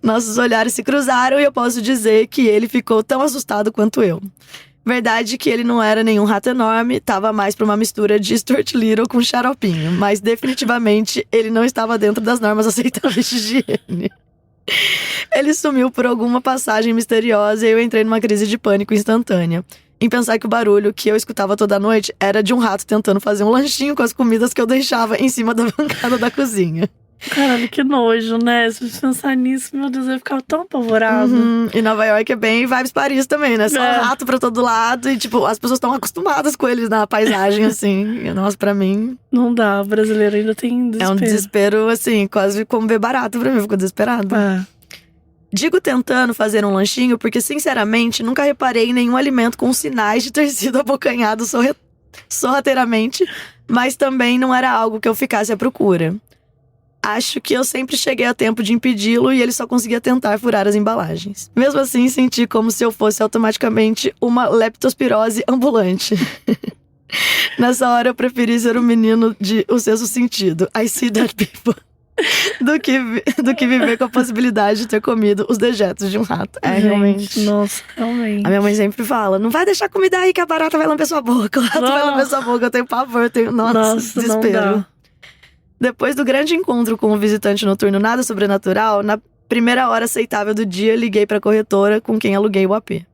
Nossos olhares se cruzaram e eu posso dizer que ele ficou tão assustado quanto eu. Verdade que ele não era nenhum rato enorme, tava mais pra uma mistura de Stuart Little com xaropinho. Mas definitivamente ele não estava dentro das normas aceitáveis de higiene. Ele sumiu por alguma passagem misteriosa e eu entrei numa crise de pânico instantânea. Em pensar que o barulho que eu escutava toda noite era de um rato tentando fazer um lanchinho com as comidas que eu deixava em cima da bancada da cozinha. Caralho, que nojo, né? Se eu pensar nisso, meu Deus, eu ia ficar tão apavorado. E Nova York é bem vibes Paris também, né? Só rato pra todo lado e, tipo, as pessoas estão acostumadas com eles na paisagem, assim. E, nossa, pra mim... Não dá, o brasileiro ainda tem desespero. É um desespero, assim, quase como ver barato pra mim. Eu fico desesperado. Digo tentando fazer um lanchinho porque, sinceramente, nunca reparei em nenhum alimento com sinais de ter sido abocanhado sorrateiramente, mas também não era algo que eu ficasse à procura. Acho que eu sempre cheguei a tempo de impedi-lo e ele só conseguia tentar furar as embalagens. Mesmo assim, senti como se eu fosse automaticamente uma leptospirose ambulante. Nessa hora, eu preferi ser um menino de o sexto sentido. I see that people. Do que viver com a possibilidade de ter comido os dejetos de um rato. Gente, Realmente. Nossa, realmente. A minha mãe sempre fala, não vai deixar comida aí que a barata vai lamber sua boca. O rato vai lamber sua boca. Eu tenho pavor, eu tenho… Nossa, desespero. Depois do grande encontro com o visitante noturno nada sobrenatural, na primeira hora aceitável do dia, liguei pra corretora com quem aluguei o AP.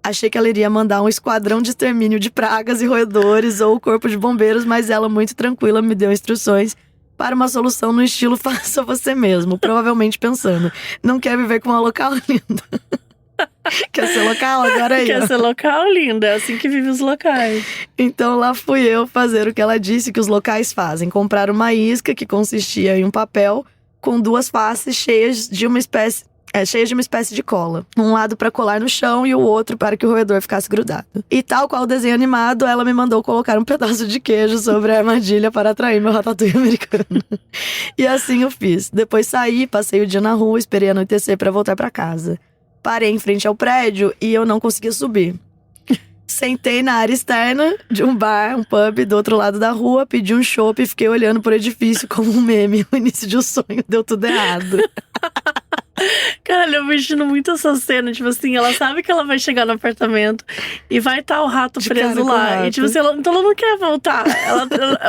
Achei que ela iria mandar um esquadrão de extermínio de pragas e roedores ou o corpo de bombeiros, mas ela, muito tranquila, me deu instruções para uma solução no estilo faça você mesmo. Provavelmente pensando, não quer viver com uma local linda. Quer ser local? Agora aí. Quer ser local, linda. É assim que vive os locais. Então lá fui eu fazer o que ela disse que os locais fazem. Comprar uma isca que consistia em um papel com duas faces cheias de uma espécie de cola. Um lado para colar no chão e o outro para que o roedor ficasse grudado. E tal qual o desenho animado, ela me mandou colocar um pedaço de queijo sobre a armadilha para atrair meu ratatouille americano. E assim eu fiz. Depois saí, passei o dia na rua, esperei anoitecer para voltar para casa. Parei em frente ao prédio e eu não conseguia subir. Sentei na área externa de um bar, um pub do outro lado da rua, pedi um chopp e fiquei olhando pro edifício como um meme. O início de um sonho deu tudo errado. Caralho, eu imagino muito essa cena. Tipo assim, ela sabe que ela vai chegar no apartamento e vai estar o rato De preso cara com o lá. rato. E tipo assim, ela não quer voltar.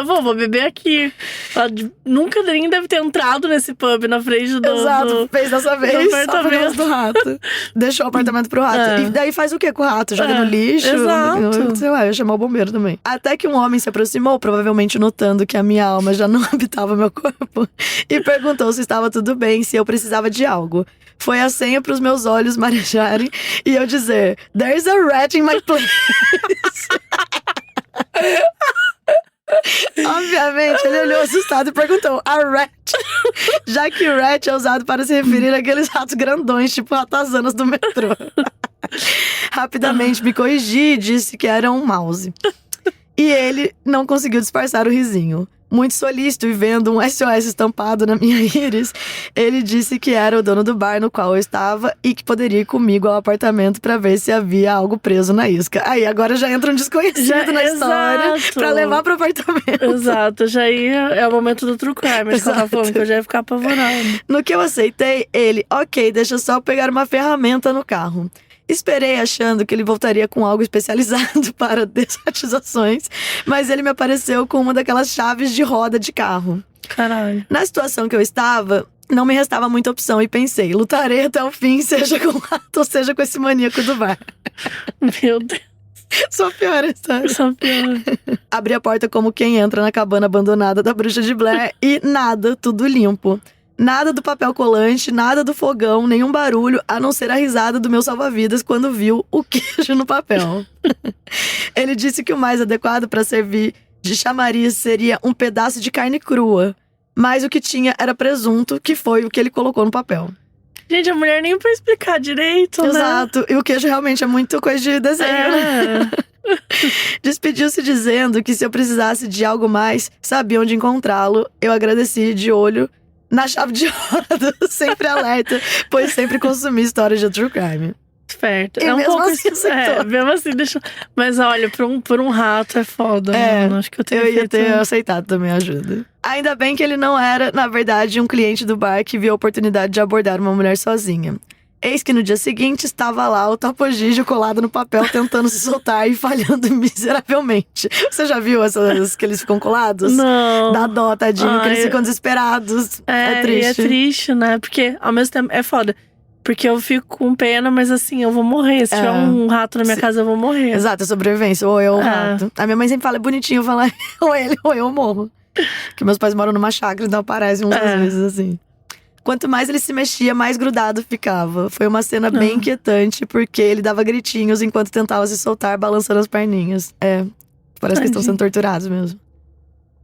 Vou beber aqui. Ela nunca nem deve ter entrado nesse pub na frente do… Exato, fez dessa vez só por apartamento. causa do rato. Deixou o apartamento pro rato. É. E daí faz o quê com o rato? Joga no lixo? Exato. Sei lá, ia chamar o bombeiro também. Até que um homem se aproximou, provavelmente notando que a minha alma já não habitava meu corpo, e perguntou se estava tudo bem, se eu precisava de algo. Foi a senha para os meus olhos marejarem e eu dizer, there's a rat in my place. Obviamente, ele olhou assustado e perguntou, a rat? Já que rat é usado para se referir àqueles ratos grandões, tipo ratazanas do metrô. Rapidamente me corrigi e disse que era um mouse. E ele não conseguiu disfarçar o risinho. Muito solícito e vendo um SOS estampado na minha íris, ele disse que era o dono do bar no qual eu estava e que poderia ir comigo ao apartamento pra ver se havia algo preso na isca. Aí agora já entra um desconhecido na história pra levar pro apartamento. Exato, já ia… É o momento do true crime, que ela tá falando, que eu já ia ficar apavorada. No que eu aceitei, ele, ok, deixa eu só pegar uma ferramenta no carro. Esperei achando que ele voltaria com algo especializado para desatizações, mas ele me apareceu com uma daquelas chaves de roda de carro. Caralho. Na situação que eu estava, não me restava muita opção e pensei, lutarei até o fim, seja com o rato ou seja com esse maníaco do bar. Meu Deus. Só pior a história. Só pior. Abri a porta como quem entra na cabana abandonada da bruxa de Blair e nada, tudo limpo. Nada do papel colante, nada do fogão, nenhum barulho, a não ser a risada do meu salva-vidas quando viu o queijo no papel. Ele disse que o mais adequado para servir de chamariz seria um pedaço de carne crua. Mas o que tinha era presunto, que foi o que ele colocou no papel. Gente, a mulher nem pra explicar direito, né? Exato. E o queijo realmente é muito coisa de desenho, né? Despediu-se dizendo que se eu precisasse de algo mais, sabia onde encontrá-lo. Eu agradeci de olho na chave de roda, sempre alerta, pois sempre consumi histórias de true crime. Esperto. E É um mesmo pouco assim aceitou. mesmo assim, deixa… Mas olha, por um rato é foda, mano. Acho que eu ia ter aceitado também a ajuda. Ainda bem que ele não era, na verdade, um cliente do bar que viu a oportunidade de abordar uma mulher sozinha. Eis que no dia seguinte estava lá o Tapogígio colado no papel, tentando se soltar e falhando miseravelmente. Você já viu essas que eles ficam colados? Não. Dá dó, tadinho, que eles ficam desesperados. É triste. E é triste, né? Porque, ao mesmo tempo, é foda. Porque eu fico com pena, mas assim, eu vou morrer. Se tiver um rato na minha casa, eu vou morrer. Exato, é sobrevivência. Ou eu ou o rato. A minha mãe sempre fala, é bonitinho, fala ou ele ou eu morro. Porque meus pais moram numa chácara, então aparece umas vezes assim. Quanto mais ele se mexia, mais grudado ficava. Foi uma cena bem inquietante, porque ele dava gritinhos enquanto tentava se soltar, balançando as perninhas. Parece que estão sendo torturados mesmo.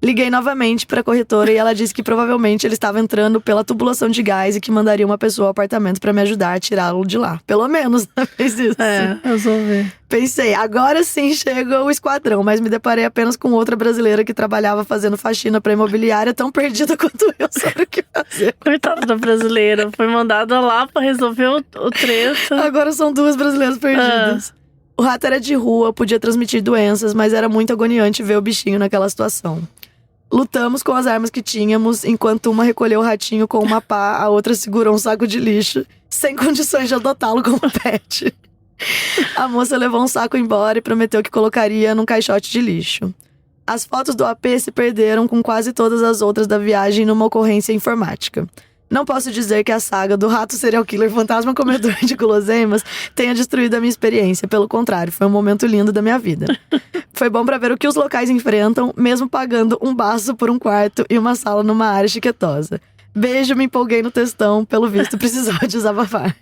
Liguei novamente pra corretora e ela disse que provavelmente ele estava entrando pela tubulação de gás e que mandaria uma pessoa ao apartamento pra me ajudar a tirá-lo de lá. Pelo menos, né? Fez isso. Eu vou ver. Pensei, agora sim chega o esquadrão, mas me deparei apenas com outra brasileira que trabalhava fazendo faxina pra imobiliária, tão perdida quanto eu sobre o que fazer. Coitada da brasileira, foi mandada lá pra resolver o treta. Agora são 2 brasileiras perdidas. O rato era de rua, podia transmitir doenças, mas era muito agoniante ver o bichinho naquela situação. Lutamos com as armas que tínhamos, enquanto uma recolheu o ratinho com uma pá, a outra segurou um saco de lixo, sem condições de adotá-lo como pet. A moça levou um saco embora e prometeu que colocaria num caixote de lixo. As fotos do AP se perderam com quase todas as outras da viagem numa ocorrência informática. Não posso dizer que a saga do rato serial killer fantasma comedor de guloseimas tenha destruído a minha experiência. Pelo contrário, foi um momento lindo da minha vida. Foi bom pra ver o que os locais enfrentam, mesmo pagando um baço por um quarto e uma sala numa área chiquetosa. Beijo, me empolguei no textão, pelo visto precisava desabafar.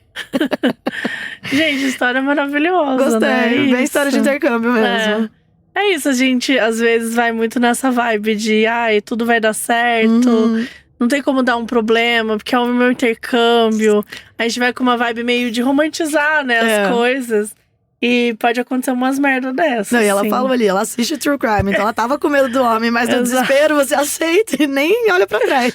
Gente, história maravilhosa. Gostei, né? bem história de intercâmbio mesmo. É isso, a gente às vezes vai muito nessa vibe de ai, tudo vai dar certo. Não tem como dar um problema, porque é o meu intercâmbio. A gente vai com uma vibe meio de romantizar, né, as coisas. E pode acontecer umas merdas dessas. Não, e ela falou ali, ela assiste True Crime, então ela tava com medo do homem, mas no desespero você aceita e nem olha pra trás.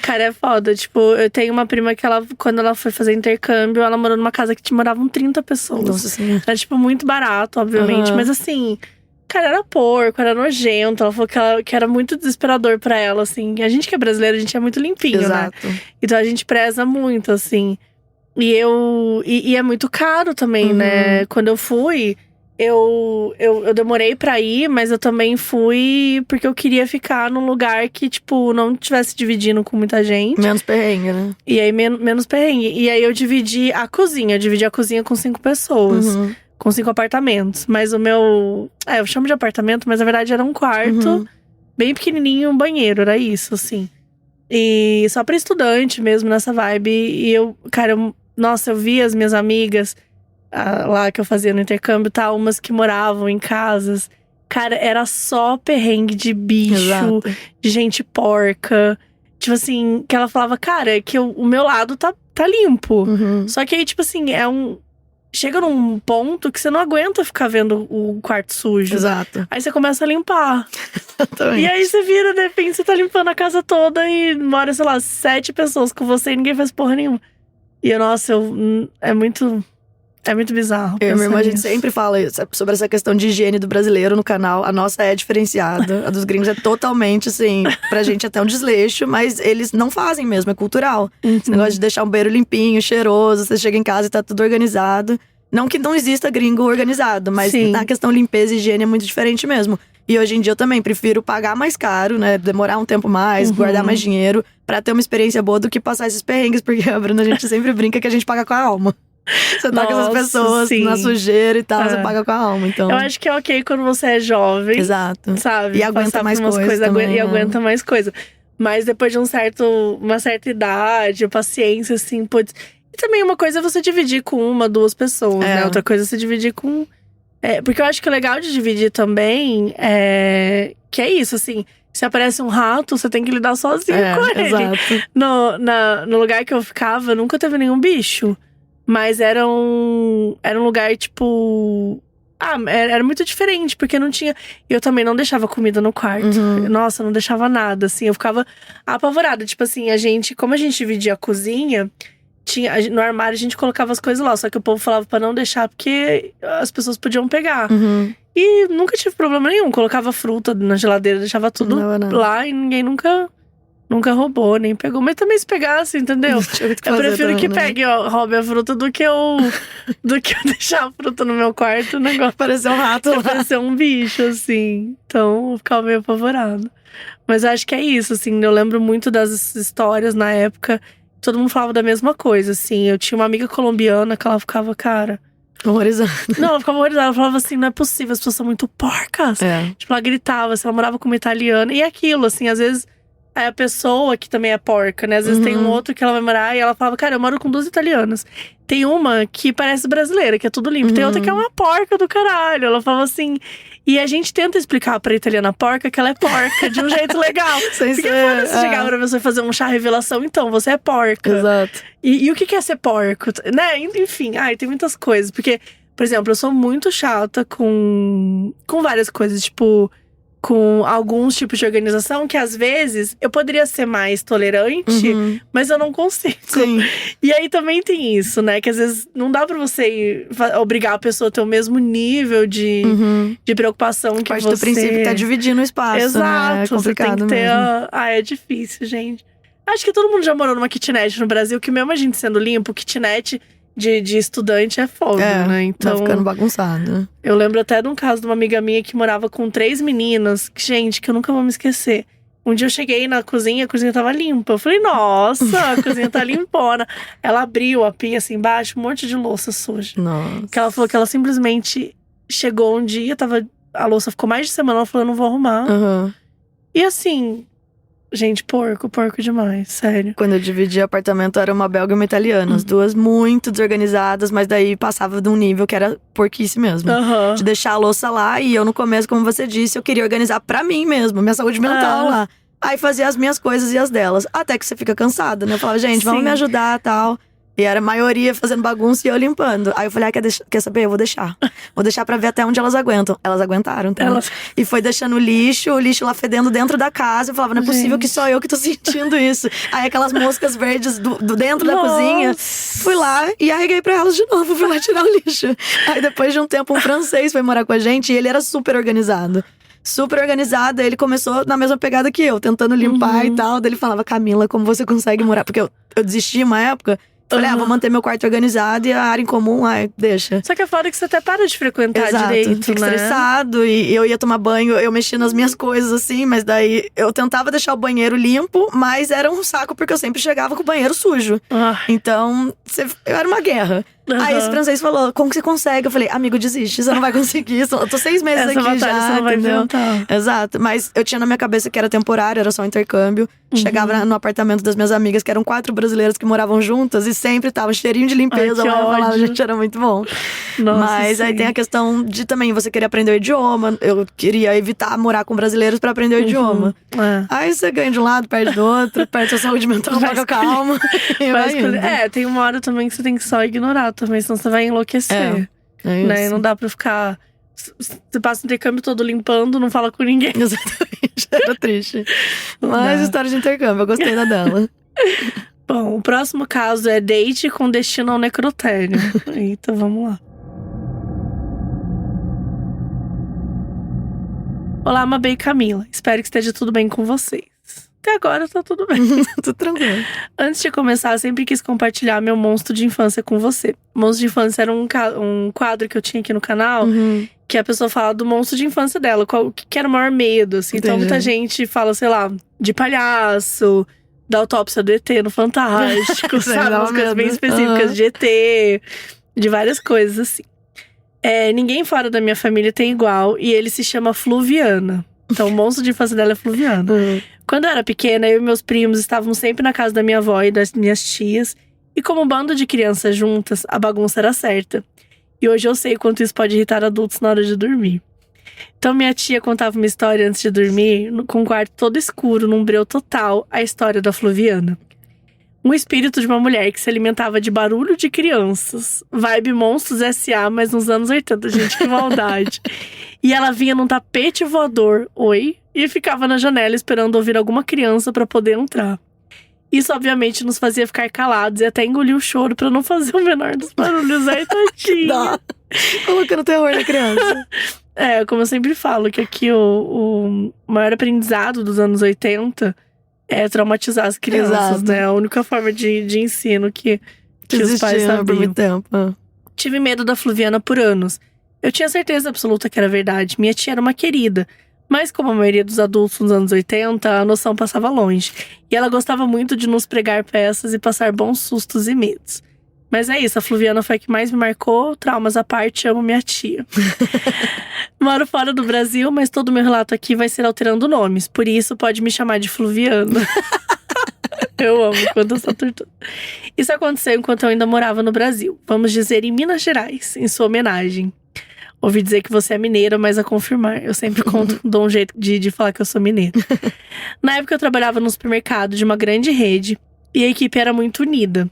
Cara, é foda. Tipo, eu tenho uma prima que ela, quando ela foi fazer intercâmbio, ela morou numa casa que moravam 30 pessoas. Nossa Senhora. Era, tipo, muito barato, obviamente. Mas assim, cara, era porco, era nojento. Ela falou que era muito desesperador pra ela, assim. A gente que é brasileiro, a gente é muito limpinho, Exato. né? Então a gente preza muito, assim. E é muito caro também, né? Quando eu fui, eu demorei pra ir, mas eu também fui porque eu queria ficar num lugar que, tipo, não estivesse dividindo com muita gente. Menos perrengue, né? E aí, menos perrengue. E aí eu dividi a cozinha. Eu dividi a cozinha com 5 pessoas. Com 5 apartamentos. Mas o meu… eu chamo de apartamento, mas na verdade era um quarto. Bem pequenininho, um banheiro. Era isso, assim. E só pra estudante mesmo, nessa vibe. E eu, cara, nossa, eu vi as minhas amigas lá que eu fazia no intercâmbio, tá? Umas que moravam em casas. Cara, era só perrengue de bicho, de gente porca. Tipo assim, que ela falava, cara, é que o meu lado tá limpo. Só que aí, tipo assim, chega num ponto que você não aguenta ficar vendo o quarto sujo. Exato. Aí você começa a limpar. Exatamente. E aí você vira, de repente, você tá limpando a casa toda e mora, sei lá, 7 pessoas com você e ninguém faz porra nenhuma. E, nossa, é muito bizarro. Eu e minha irmã, a gente sempre fala sobre essa questão de higiene do brasileiro no canal. A nossa é diferenciada. A dos gringos é totalmente, assim, pra gente até um desleixo. Mas eles não fazem mesmo, é cultural. Esse negócio de deixar um banheiro limpinho, cheiroso. Você chega em casa e tá tudo organizado. Não que não exista gringo organizado, mas na questão limpeza e higiene é muito diferente mesmo. E hoje em dia eu também prefiro pagar mais caro, né? Demorar um tempo mais, guardar mais dinheiro pra ter uma experiência boa do que passar esses perrengues. Porque a Bruna, a gente sempre brinca que a gente paga com a alma. Você tá com essas pessoas na sujeira e tal, você paga com a alma, então… Eu acho que é ok quando você é jovem. Exato. Sabe? E aguenta mais coisa e aguenta mais coisa. Mas depois de uma certa idade, paciência, assim, putz… E também uma coisa é você dividir com 1, 2 pessoas, né? Outra coisa é você dividir com… porque eu acho que o legal de dividir também é… Que é isso, assim… Se aparece um rato, você tem que lidar sozinho com ele. Exato. No lugar que eu ficava, nunca teve nenhum bicho. Mas era um lugar, tipo… era muito diferente, porque não tinha… Eu também não deixava comida no quarto. Nossa, não deixava nada, assim. Eu ficava apavorada. Tipo assim, como a gente dividia a cozinha… No armário a gente colocava as coisas lá. Só que o povo falava pra não deixar, porque as pessoas podiam pegar. E nunca tive problema nenhum. Colocava fruta na geladeira, deixava tudo lá. E ninguém nunca roubou, nem pegou. Mas também se pegasse, entendeu? Eu prefiro que pegue, roube a fruta do que eu deixar a fruta no meu quarto. O negócio parecer um rato lá. Parecer um bicho, assim. Então, eu ficava meio apavorada. Mas acho que é isso, assim. Eu lembro muito das histórias na época. Todo mundo falava da mesma coisa, assim. Eu tinha uma amiga colombiana que ela ficava, cara… Horrorizada. Não, ela ficava horrorizada. Ela falava assim, não é possível, as pessoas são muito porcas. Tipo, ela gritava, assim, ela morava com uma italiana. E aquilo, assim, às vezes… Aí a pessoa que também é porca, né? Às vezes tem um outro que ela vai morar e ela falava, cara, eu moro com 2 italianas. Tem uma que parece brasileira, que é tudo limpo. Tem outra que é uma porca do caralho. Ela falava assim… E a gente tenta explicar pra italiana porca que ela é porca de um jeito legal. Porque foda-se chegar pra você fazer um chá revelação, então, você é porca. Exato. E o que é ser porco? Né? Enfim, tem muitas coisas. Porque, por exemplo, eu sou muito chata com várias coisas. Tipo, com alguns tipos de organização que às vezes eu poderia ser mais tolerante, mas eu não consigo. Sim. E aí também tem isso, né? Que às vezes não dá pra você obrigar a pessoa a ter o mesmo nível de preocupação que Parte você… do princípio que tá dividindo o espaço, Exato, né? É complicado você tem que ter mesmo. é difícil, gente. Acho que todo mundo já morou numa kitnet no Brasil, que mesmo a gente sendo limpo, kitnet de estudante é foda, né? Então, tá ficando bagunçado. Eu lembro até de um caso de uma amiga minha que morava com 3 meninas. Que, gente, que eu nunca vou me esquecer. Um dia eu cheguei na cozinha, a cozinha tava limpa. Eu falei, nossa, a cozinha tá limpona. Ela abriu a pia assim embaixo, um monte de louça suja. Nossa. Que ela falou que ela simplesmente chegou um dia, a louça ficou mais de semana, ela falou, eu não vou arrumar. E assim… Gente, porco demais, sério. Quando eu dividi apartamento, era uma belga e uma italiana. As duas muito desorganizadas, mas daí passava de um nível que era porquice mesmo. De deixar a louça lá, e eu no começo, como você disse, eu queria organizar pra mim mesmo, minha saúde mental lá. Aí fazia as minhas coisas e as delas. Até que você fica cansada, né? Eu falava, gente, vamos me ajudar e tal. E era a maioria fazendo bagunça e eu limpando. Aí eu falei, quer saber? Eu vou deixar. Vou deixar pra ver até onde elas aguentam. Elas aguentaram, tá? E foi deixando o lixo lá fedendo dentro da casa. Eu falava, não é possível que só eu que tô sentindo isso. Aí aquelas moscas verdes do dentro da cozinha. Fui lá e arreguei pra elas de novo. Fui lá tirar o lixo. Aí depois de um tempo, um francês foi morar com a gente e ele era super organizado. Super organizada, ele começou na mesma pegada que eu, tentando limpar e tal. Daí ele falava, Camila, como você consegue morar? Porque eu desisti uma época. Falei, vou manter meu quarto organizado e a área em comum, deixa. Só que é foda que você até para de frequentar Exato, direito, fica né? estressado e eu ia tomar banho, eu mexia nas minhas coisas assim, mas daí eu tentava deixar o banheiro limpo, mas era um saco porque eu sempre chegava com o banheiro sujo. Então, era uma guerra. Aí esse francês falou, como que você consegue? Eu falei, amigo, desiste, você não vai conseguir. Eu tô 6 meses Essa aqui já, você não vai entendeu? inventar. Exato, mas eu tinha na minha cabeça que era temporário, era só um intercâmbio. Chegava no apartamento das minhas amigas, que eram 4 brasileiras que moravam juntas, e sempre tava cheirinho de limpeza. Ai, que eu falava, ódio. gente, era muito bom. Nossa, Mas aí sim. tem a questão de também você querer aprender o idioma. Eu queria evitar morar com brasileiros pra aprender o idioma. Aí você ganha de um lado, perde do outro, perde sua saúde mental, fica calma. Tem uma hora também que você tem que só ignorar também, senão você vai enlouquecer. Né? Não dá pra ficar… Você passa o intercâmbio todo limpando, não fala com ninguém. Exatamente, era triste. Mas história de intercâmbio, eu gostei da dela. Bom, o próximo caso é date com destino ao necrotério. Eita, vamos lá. Olá, Mabê e Camila. Espero que esteja tudo bem com vocês. Até agora tá tudo bem. Tudo tranquilo. Antes de começar, sempre quis compartilhar meu monstro de infância com você. Monstro de infância era um quadro que eu tinha aqui no canal, que a pessoa fala do monstro de infância dela, o que era o maior medo, assim. Então muita gente fala, sei lá, de palhaço, da autópsia do ET no Fantástico, sabe? Umas coisas bem específicas de ET, de várias coisas, assim. Ninguém fora da minha família tem igual, e ele se chama Fluviana. Então o monstro de infância dela é Fluviana. Quando eu era pequena, eu e meus primos estávamos sempre na casa da minha avó e das minhas tias. E como um bando de crianças juntas, a bagunça era certa. E hoje eu sei quanto isso pode irritar adultos na hora de dormir. Então minha tia contava uma história antes de dormir, com o quarto todo escuro, num breu total, a história da Fluviana. Um espírito de uma mulher que se alimentava de barulho de crianças. Vibe Monstros S.A., mas nos anos 80, gente, que maldade. E ela vinha num tapete voador, e ficava na janela esperando ouvir alguma criança pra poder entrar. Isso, obviamente, nos fazia ficar calados e até engolir o choro pra não fazer o menor dos barulhos. Aí, tadinha. Colocando terror na criança. Como eu sempre falo, que aqui o maior aprendizado dos anos 80 é traumatizar as crianças, né? A única forma de ensino que os pais sabiam. Por muito tempo. Tive medo da Fluviana por anos. Eu tinha certeza absoluta que era verdade. Minha tia era uma querida. Mas como a maioria dos adultos nos anos 80, a noção passava longe. E ela gostava muito de nos pregar peças e passar bons sustos e medos. Mas é isso, a Fluviana foi a que mais me marcou. Traumas à parte, amo minha tia. Moro fora do Brasil, mas todo meu relato aqui vai ser alterando nomes. Por isso, pode me chamar de Fluviana. Eu amo quando eu sou tortura. Isso aconteceu enquanto eu ainda morava no Brasil. Vamos dizer, em Minas Gerais, em sua homenagem. Ouvi dizer que você é mineira, mas a confirmar. Eu sempre dou um jeito de falar que eu sou mineira. Na época eu trabalhava no supermercado de uma grande rede. E a equipe era muito unida.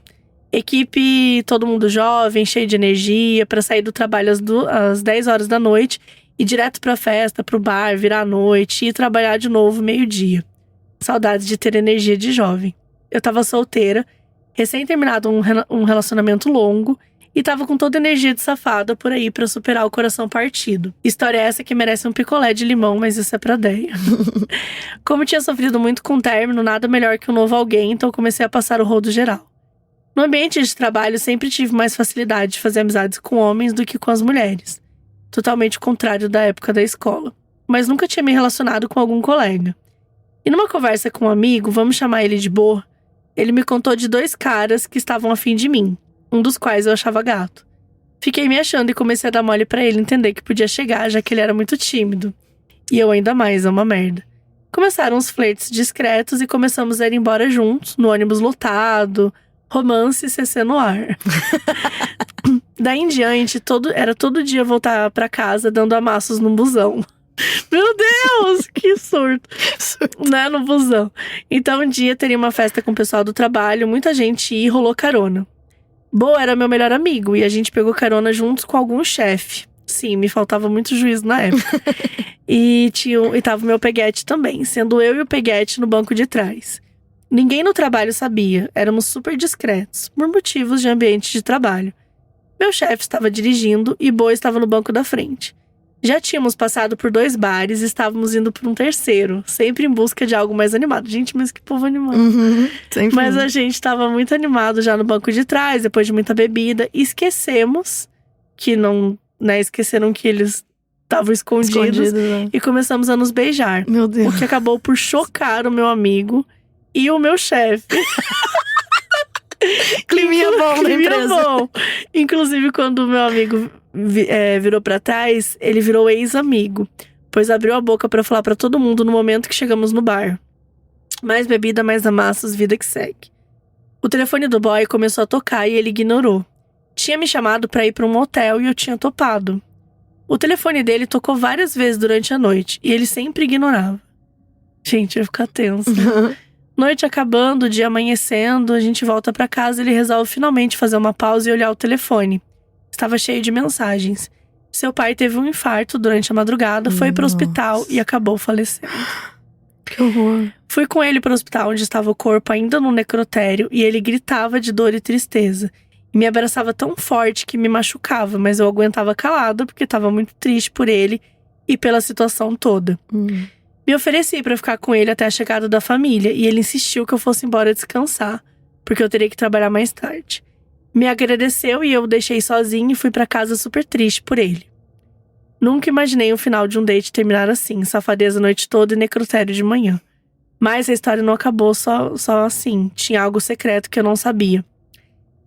Equipe, todo mundo jovem, cheio de energia, pra sair do trabalho às 10 horas da noite, ir direto pra festa, pro bar, virar a noite e trabalhar de novo meio-dia. Saudades de ter energia de jovem. Eu tava solteira, recém-terminado um relacionamento longo e tava com toda a energia de safada por aí pra superar o coração partido. História essa que merece um picolé de limão, mas isso é pra Deia. Como tinha sofrido muito com o término, nada melhor que um novo alguém, então comecei a passar o rodo geral. No ambiente de trabalho, sempre tive mais facilidade de fazer amizades com homens do que com as mulheres. Totalmente o contrário da época da escola. Mas nunca tinha me relacionado com algum colega. E numa conversa com um amigo, vamos chamar ele de Bo, ele me contou de 2 caras que estavam afim de mim, um dos quais eu achava gato. Fiquei me achando e comecei a dar mole pra ele entender que podia chegar, já que ele era muito tímido. E eu ainda mais, é uma merda. Começaram os flertes discretos e começamos a ir embora juntos, no ônibus lotado, romance e CC no ar. Daí em diante, era todo dia voltar pra casa dando amassos num busão. Meu Deus, que surto. Né, no busão. Então um dia teria uma festa com o pessoal do trabalho, muita gente ia e rolou carona. Bo era meu melhor amigo e a gente pegou carona juntos com algum chefe. Sim, me faltava muito juízo na época. E tava o meu peguete também, sendo eu e o peguete no banco de trás. Ninguém no trabalho sabia, éramos super discretos, por motivos de ambiente de trabalho. Meu chefe estava dirigindo e Bo estava no banco da frente. Já tínhamos passado por 2 bares e estávamos indo por um terceiro, sempre em busca de algo mais animado. Gente, mas que povo animado. Sempre. Mas a gente estava muito animado já no banco de trás, depois de muita bebida. E esquecemos que não, né, esqueceram que eles estavam escondidos. Né? E começamos a nos beijar. Meu Deus. O que acabou por chocar o meu amigo e o meu chefe. Climinha bom na empresa. Bom. Inclusive, quando o meu amigo virou pra trás, ele virou ex-amigo, pois abriu a boca pra falar pra todo mundo no momento que chegamos no bar. Mais bebida, mais amassos, vida que segue. O telefone do boy começou a tocar e ele ignorou. Tinha me chamado pra ir pra um motel e eu tinha topado. O telefone dele tocou várias vezes durante a noite e ele sempre ignorava. Gente, eu ia ficar tensa. Noite acabando, dia amanhecendo, a gente volta pra casa e ele resolve finalmente fazer uma pausa e olhar o telefone. Estava cheio de mensagens. Seu pai teve um infarto durante a madrugada, foi pro hospital e acabou falecendo. Que horror. Fui com ele pro hospital, onde estava o corpo ainda no necrotério, e ele gritava de dor e tristeza. E me abraçava tão forte que me machucava, mas eu aguentava calada porque estava muito triste por ele e pela situação toda. Me ofereci pra ficar com ele até a chegada da família, e ele insistiu que eu fosse embora descansar, porque eu teria que trabalhar mais tarde. Me agradeceu e eu o deixei sozinho e fui pra casa super triste por ele. Nunca imaginei o final de um date terminar assim, safadeza a noite toda e necrotério de manhã. Mas a história não acabou só assim, tinha algo secreto que eu não sabia.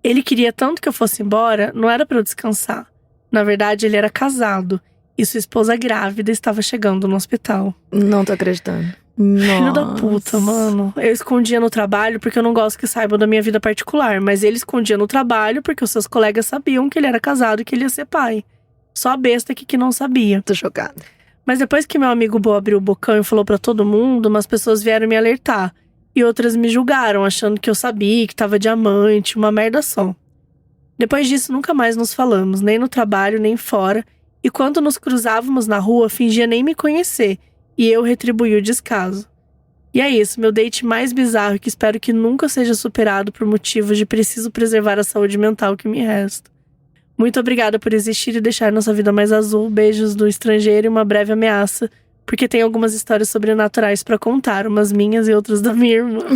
Ele queria tanto que eu fosse embora, não era pra eu descansar. Na verdade, ele era casado e sua esposa grávida estava chegando no hospital. Não tô acreditando. Filho da puta, mano. Eu escondia no trabalho porque eu não gosto que saibam da minha vida particular. Mas ele escondia no trabalho porque os seus colegas sabiam que ele era casado e que ele ia ser pai. Só a besta que não sabia. Tô chocada. Mas depois que meu amigo Bo abriu o bocão e falou pra todo mundo, umas pessoas vieram me alertar. E outras me julgaram, achando que eu sabia, que tava diamante, uma merda só. Depois disso, nunca mais nos falamos, nem no trabalho, nem fora. E quando nos cruzávamos na rua, fingia nem me conhecer. E eu retribuí o descaso. E é isso, meu date mais bizarro, que espero que nunca seja superado por motivos de preciso preservar a saúde mental que me resta. Muito obrigada por existir e deixar nossa vida mais azul. Beijos do estrangeiro e uma breve ameaça, porque tem algumas histórias sobrenaturais pra contar, umas minhas e outras da minha irmã.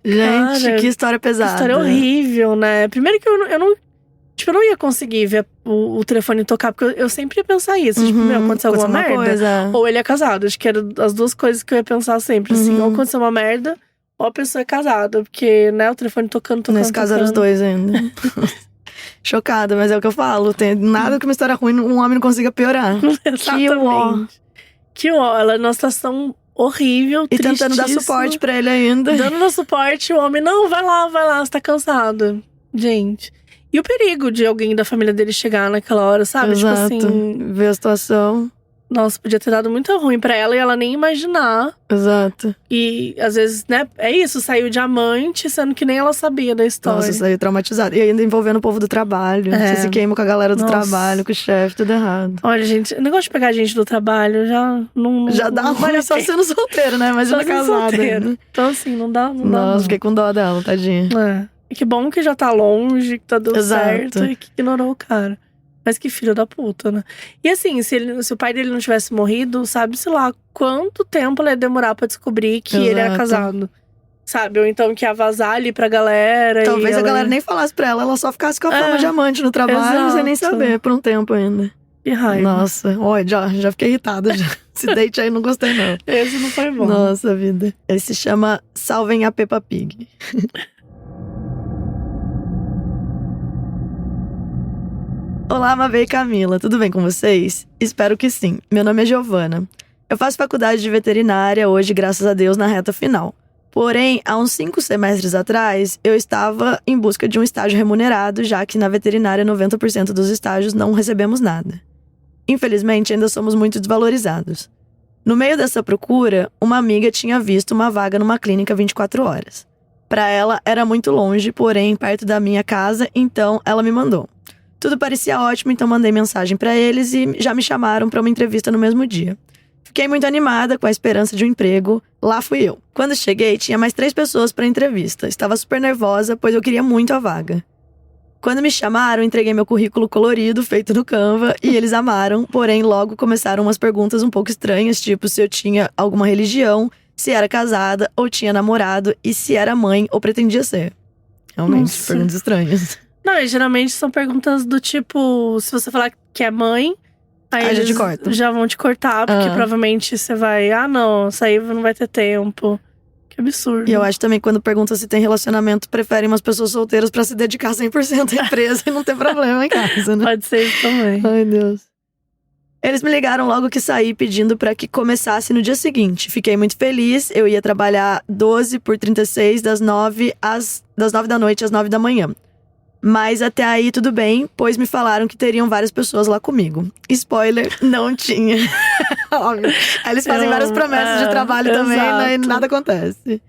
Gente, cara, que história pesada. Que história horrível, né? Primeiro que eu não ia conseguir ver o telefone tocar, porque eu sempre ia pensar isso. Tipo, aconteceu alguma merda. Coisa. Ou ele é casado. Acho que eram as duas coisas que eu ia pensar sempre, assim. Ou aconteceu uma merda, ou a pessoa é casada, porque, né, o telefone tocando. Nesse caso eram os dois ainda. Chocada, mas é o que eu falo. Tem nada que uma história ruim um homem não consiga piorar. Exatamente. Que ó, ela é numa situação horrível, e tentando dar suporte pra ele ainda. Dando suporte, o homem, não, vai lá, você tá cansado. Gente. E o perigo de alguém da família dele chegar naquela hora, sabe? Exato. Tipo assim… Ver a situação. Nossa, podia ter dado muito ruim pra ela e ela nem imaginar. Exato. E às vezes, né, é isso, saiu diamante, sendo que nem ela sabia da história. Nossa, saiu traumatizada. E ainda envolvendo o povo do trabalho. Você se queima com a galera do trabalho, com o chefe, tudo errado. Olha, gente, o negócio de pegar gente do trabalho já não… Já dá ruim só sendo solteiro, né? Imagina casada. Então assim, não dá. Nossa, fiquei com dó dela, tadinha. Que bom que já tá longe, que tá dando certo e que ignorou o cara. Mas que filho da puta, né? E assim, se o pai dele não tivesse morrido, sabe-se lá quanto tempo ele ia demorar pra descobrir que ele era casado. Sabe? Ou então que ia vazar ali pra galera. Talvez a galera nem falasse pra ela, ela só ficasse com a fama de amante no trabalho, sem nem saber, por um tempo ainda. Que raiva. Nossa, olha, já fiquei irritada já. Esse date aí não gostei, não. Esse não foi bom. Nossa vida. Esse se chama Salvem a Peppa Pig. Olá, Mabê e Camila, tudo bem com vocês? Espero que sim. Meu nome é Giovana. Eu faço faculdade de veterinária hoje, graças a Deus, na reta final. Porém, há uns 5 semestres atrás, eu estava em busca de um estágio remunerado, já que na veterinária 90% dos estágios não recebemos nada. Infelizmente, ainda somos muito desvalorizados. No meio dessa procura, uma amiga tinha visto uma vaga numa clínica 24 horas. Para ela, era muito longe, porém perto da minha casa, então ela me mandou. Tudo parecia ótimo, então mandei mensagem pra eles e já me chamaram pra uma entrevista no mesmo dia. Fiquei muito animada com a esperança de um emprego. Lá fui eu. Quando cheguei, tinha mais 3 pessoas pra entrevista. Estava super nervosa, pois eu queria muito a vaga. Quando me chamaram, entreguei meu currículo colorido, feito no Canva, e eles amaram. Porém, logo começaram umas perguntas um pouco estranhas, tipo se eu tinha alguma religião, se era casada ou tinha namorado e se era mãe ou pretendia ser. Realmente, perguntas estranhas. Não, e geralmente são perguntas do tipo… Se você falar que é mãe… Aí eles já vão te cortar, porque provavelmente você vai… Ah, não, isso aí não vai ter tempo. Que absurdo. E eu acho também que quando perguntam se tem relacionamento, preferem umas pessoas solteiras pra se dedicar 100% à empresa e não ter problema em casa, né? Pode ser isso também. Ai, Deus. Eles me ligaram logo que saí, pedindo pra que começasse no dia seguinte. Fiquei muito feliz, eu ia trabalhar 12 por 36, das 9 da noite às 9 da manhã. Mas até aí tudo bem, pois me falaram que teriam várias pessoas lá comigo. Spoiler, não tinha. Óbvio. Aí eles fazem várias promessas de trabalho também, né, e nada acontece.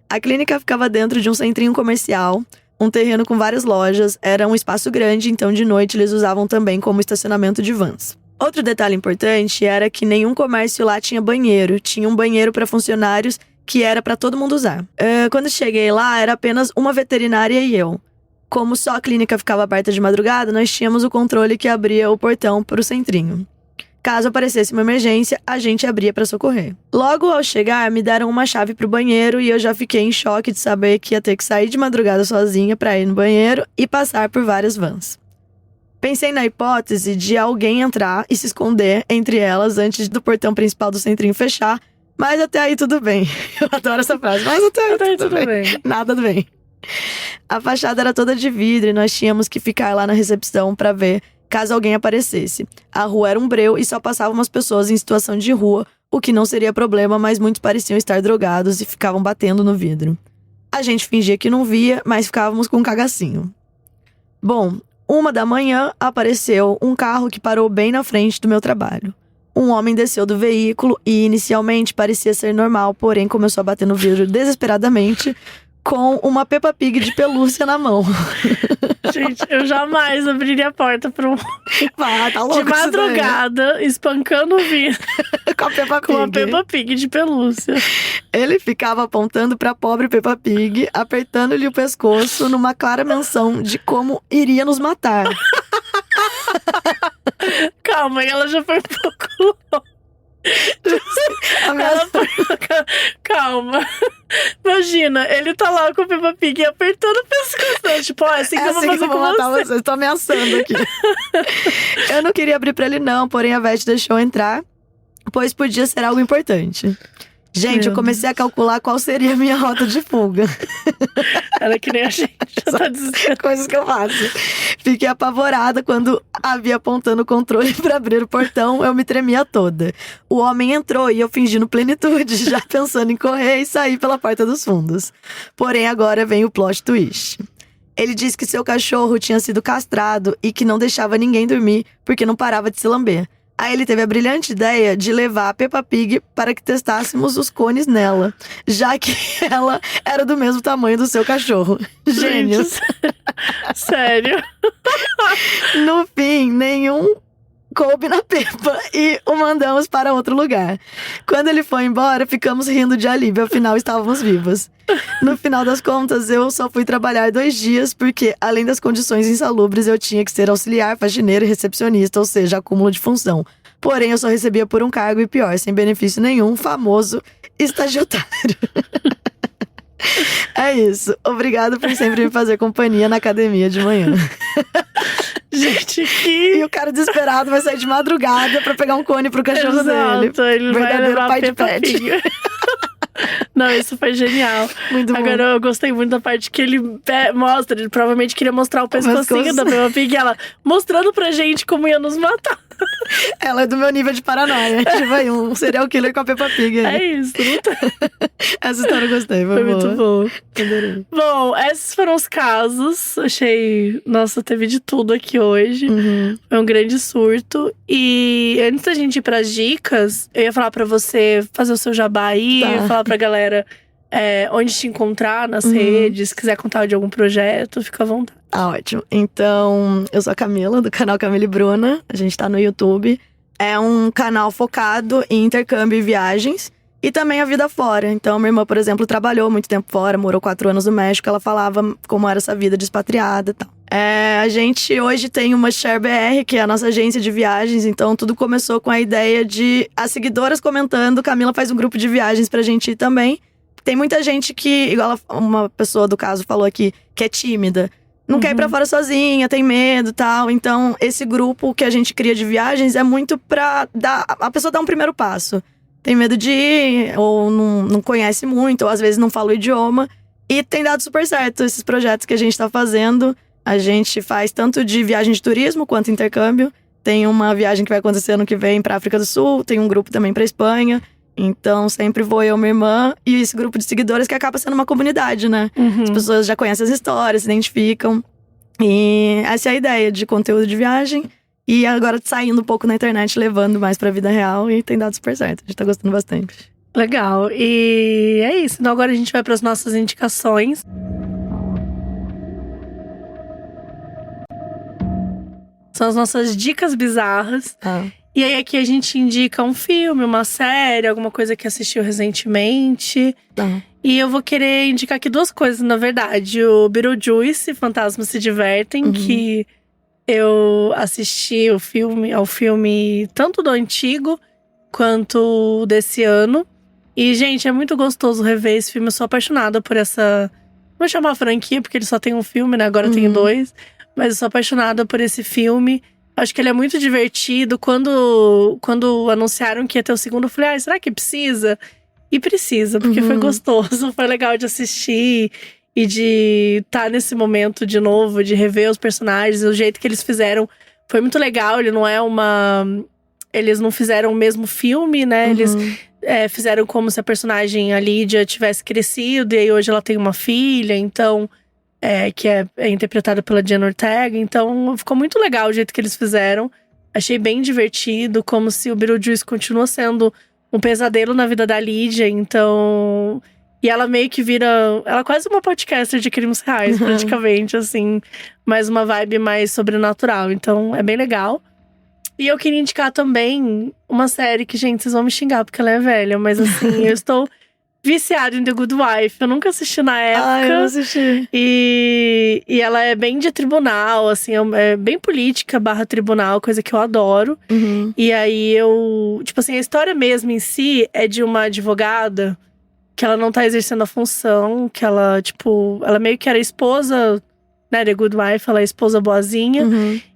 A clínica ficava dentro de um centrinho comercial, um terreno com várias lojas, era um espaço grande, então de noite eles usavam também como estacionamento de vans. Outro detalhe importante era que nenhum comércio lá tinha banheiro. Tinha um banheiro para funcionários que era para todo mundo usar. Quando cheguei lá, era apenas uma veterinária e eu. Como só a clínica ficava aberta de madrugada, nós tínhamos o controle que abria o portão para o centrinho. Caso aparecesse uma emergência, a gente abria para socorrer. Logo ao chegar, me deram uma chave pro banheiro e eu já fiquei em choque de saber que ia ter que sair de madrugada sozinha para ir no banheiro e passar por várias vans. Pensei na hipótese de alguém entrar e se esconder entre elas antes do portão principal do centrinho fechar, mas até aí tudo bem. Eu adoro essa frase, mas até aí tudo bem. Nada bem. A fachada era toda de vidro e nós tínhamos que ficar lá na recepção pra ver caso alguém aparecesse. A rua era um breu e só passavam umas pessoas em situação de rua, o que não seria problema, mas muitos pareciam estar drogados e ficavam batendo no vidro. A gente fingia que não via, mas ficávamos com um cagacinho. Bom, 1 da manhã apareceu um carro que parou bem na frente do meu trabalho. Um homem desceu do veículo e inicialmente parecia ser normal, porém começou a bater no vidro desesperadamente, com uma Peppa Pig de pelúcia na mão. Gente, eu jamais abriria a porta pra um… tá louco de madrugada, espancando o vidro com a Peppa Pig de pelúcia. Ele ficava apontando pra pobre Peppa Pig, apertando-lhe o pescoço numa clara menção de como iria nos matar. Calma, ela já foi um pouco longe. Calma. Imagina, ele tá lá com o Peppa Pig apertando o pescoço. Tipo, ó, é assim que eu vou fazer com você. Tô ameaçando aqui. Eu não queria abrir pra ele não, porém a Vete deixou entrar, pois podia ser algo importante. Gente, eu comecei a calcular qual seria a minha rota de fuga. Ela é que nem a gente, já tá desesperada. Coisas que eu faço. Fiquei apavorada quando a vi apontando o controle pra abrir o portão, eu me tremia toda. O homem entrou e eu fingindo plenitude, já pensando em correr e sair pela porta dos fundos. Porém, agora vem o plot twist. Ele disse que seu cachorro tinha sido castrado e que não deixava ninguém dormir porque não parava de se lamber. Aí ele teve a brilhante ideia de levar a Peppa Pig para que testássemos os cones nela, já que ela era do mesmo tamanho do seu cachorro. Gênios. Sério? No fim, nenhum coube na Peppa e o mandamos para outro lugar. Quando ele foi embora, ficamos rindo de alívio, afinal estávamos vivos. No final das contas, eu só fui trabalhar 2 dias, porque além das condições insalubres, eu tinha que ser auxiliar, faxineiro e recepcionista, ou seja, acúmulo de função. Porém, eu só recebia por um cargo e pior, sem benefício nenhum, famoso estagiário. É isso. Obrigado por sempre me fazer companhia na academia de manhã. Gente, que... E o cara desesperado vai sair de madrugada pra pegar um cone pro cachorro dele. Ele vai levar pai de pet. Não, isso foi genial. Muito bom. Agora eu gostei muito da parte que ele mostra. Ele provavelmente queria mostrar o pescocinho da Peppa Pig. Ela mostrando pra gente como ia nos matar. Ela é do meu nível de paranoia. Tipo aí, um serial killer com a Peppa Pig. É isso. Essa história eu gostei. Foi muito bom. Adorei. Bom, esses foram os casos. Achei… Nossa, teve de tudo aqui hoje. Foi um grande surto. E antes da gente ir pras dicas, eu ia falar pra você fazer o seu jabá aí. Tá. Falar pra galera onde te encontrar nas redes. Se quiser contar de algum projeto, fica à vontade. Ah, ótimo. Então, eu sou a Camila, do canal Camila e Bruna. A gente tá no YouTube. É um canal focado em intercâmbio e viagens. E também a vida fora. Então, minha irmã, por exemplo, trabalhou muito tempo fora. Morou 4 anos no México. Ela falava como era essa vida de expatriada e tal. A gente hoje tem uma Share BR, que é a nossa agência de viagens. Então, tudo começou com a ideia de as seguidoras comentando. Camila faz um grupo de viagens pra gente ir também. Tem muita gente que, igual uma pessoa do caso falou aqui, que é tímida. Não quer ir pra fora sozinha, tem medo e tal. Então, esse grupo que a gente cria de viagens é muito pra a pessoa dar um primeiro passo. Tem medo de ir, ou não conhece muito, ou às vezes não fala o idioma. E tem dado super certo esses projetos que a gente tá fazendo. A gente faz tanto de viagem de turismo quanto intercâmbio. Tem uma viagem que vai acontecer ano que vem pra África do Sul, tem um grupo também pra Espanha. Então, sempre vou eu, minha irmã e esse grupo de seguidores que acaba sendo uma comunidade, né? As pessoas já conhecem as histórias, se identificam. E essa é a ideia de conteúdo de viagem. E agora saindo um pouco na internet, levando mais pra vida real. E tem dado super certo, a gente tá gostando bastante. Legal, e é isso. Então agora a gente vai pras nossas indicações. São as nossas dicas bizarras. E aí aqui a gente indica um filme, uma série, alguma coisa que assistiu recentemente. E eu vou querer indicar aqui 2 coisas, na verdade. O Beetlejuice, Fantasmas se Divertem, que eu assisti ao filme tanto do antigo quanto desse ano. E, gente, é muito gostoso rever esse filme. Eu sou apaixonada por essa… Não vou chamar franquia, porque ele só tem um filme, né? Agora tem 2. Mas eu sou apaixonada por esse filme. Acho que ele é muito divertido. Quando anunciaram que ia ter o segundo, eu falei, será que precisa? E precisa, porque foi gostoso, foi legal de assistir. E de estar nesse momento de novo, de rever os personagens. O jeito que eles fizeram foi muito legal. Ele não é eles não fizeram o mesmo filme, né? Eles fizeram como se a personagem, a Lídia, tivesse crescido. E aí hoje ela tem uma filha, então… que é interpretada pela Jenna Ortega. Então, ficou muito legal o jeito que eles fizeram. Achei bem divertido, como se o Beetlejuice continua sendo um pesadelo na vida da Lídia. Então… E ela meio que vira… Ela é quase uma podcaster de crimes reais, praticamente, assim. Mas uma vibe mais sobrenatural. Então, é bem legal. E eu queria indicar também uma série que, gente, vocês vão me xingar porque ela é velha. Mas assim, eu estou… viciada em The Good Wife. Eu nunca assisti na época. Eu assisti. E ela é bem de tribunal, assim, é bem política / tribunal, coisa que eu adoro. E aí tipo assim, a história mesmo em si é de uma advogada que ela não tá exercendo a função, que ela, tipo, ela meio que era esposa, né, The Good Wife, ela é esposa boazinha.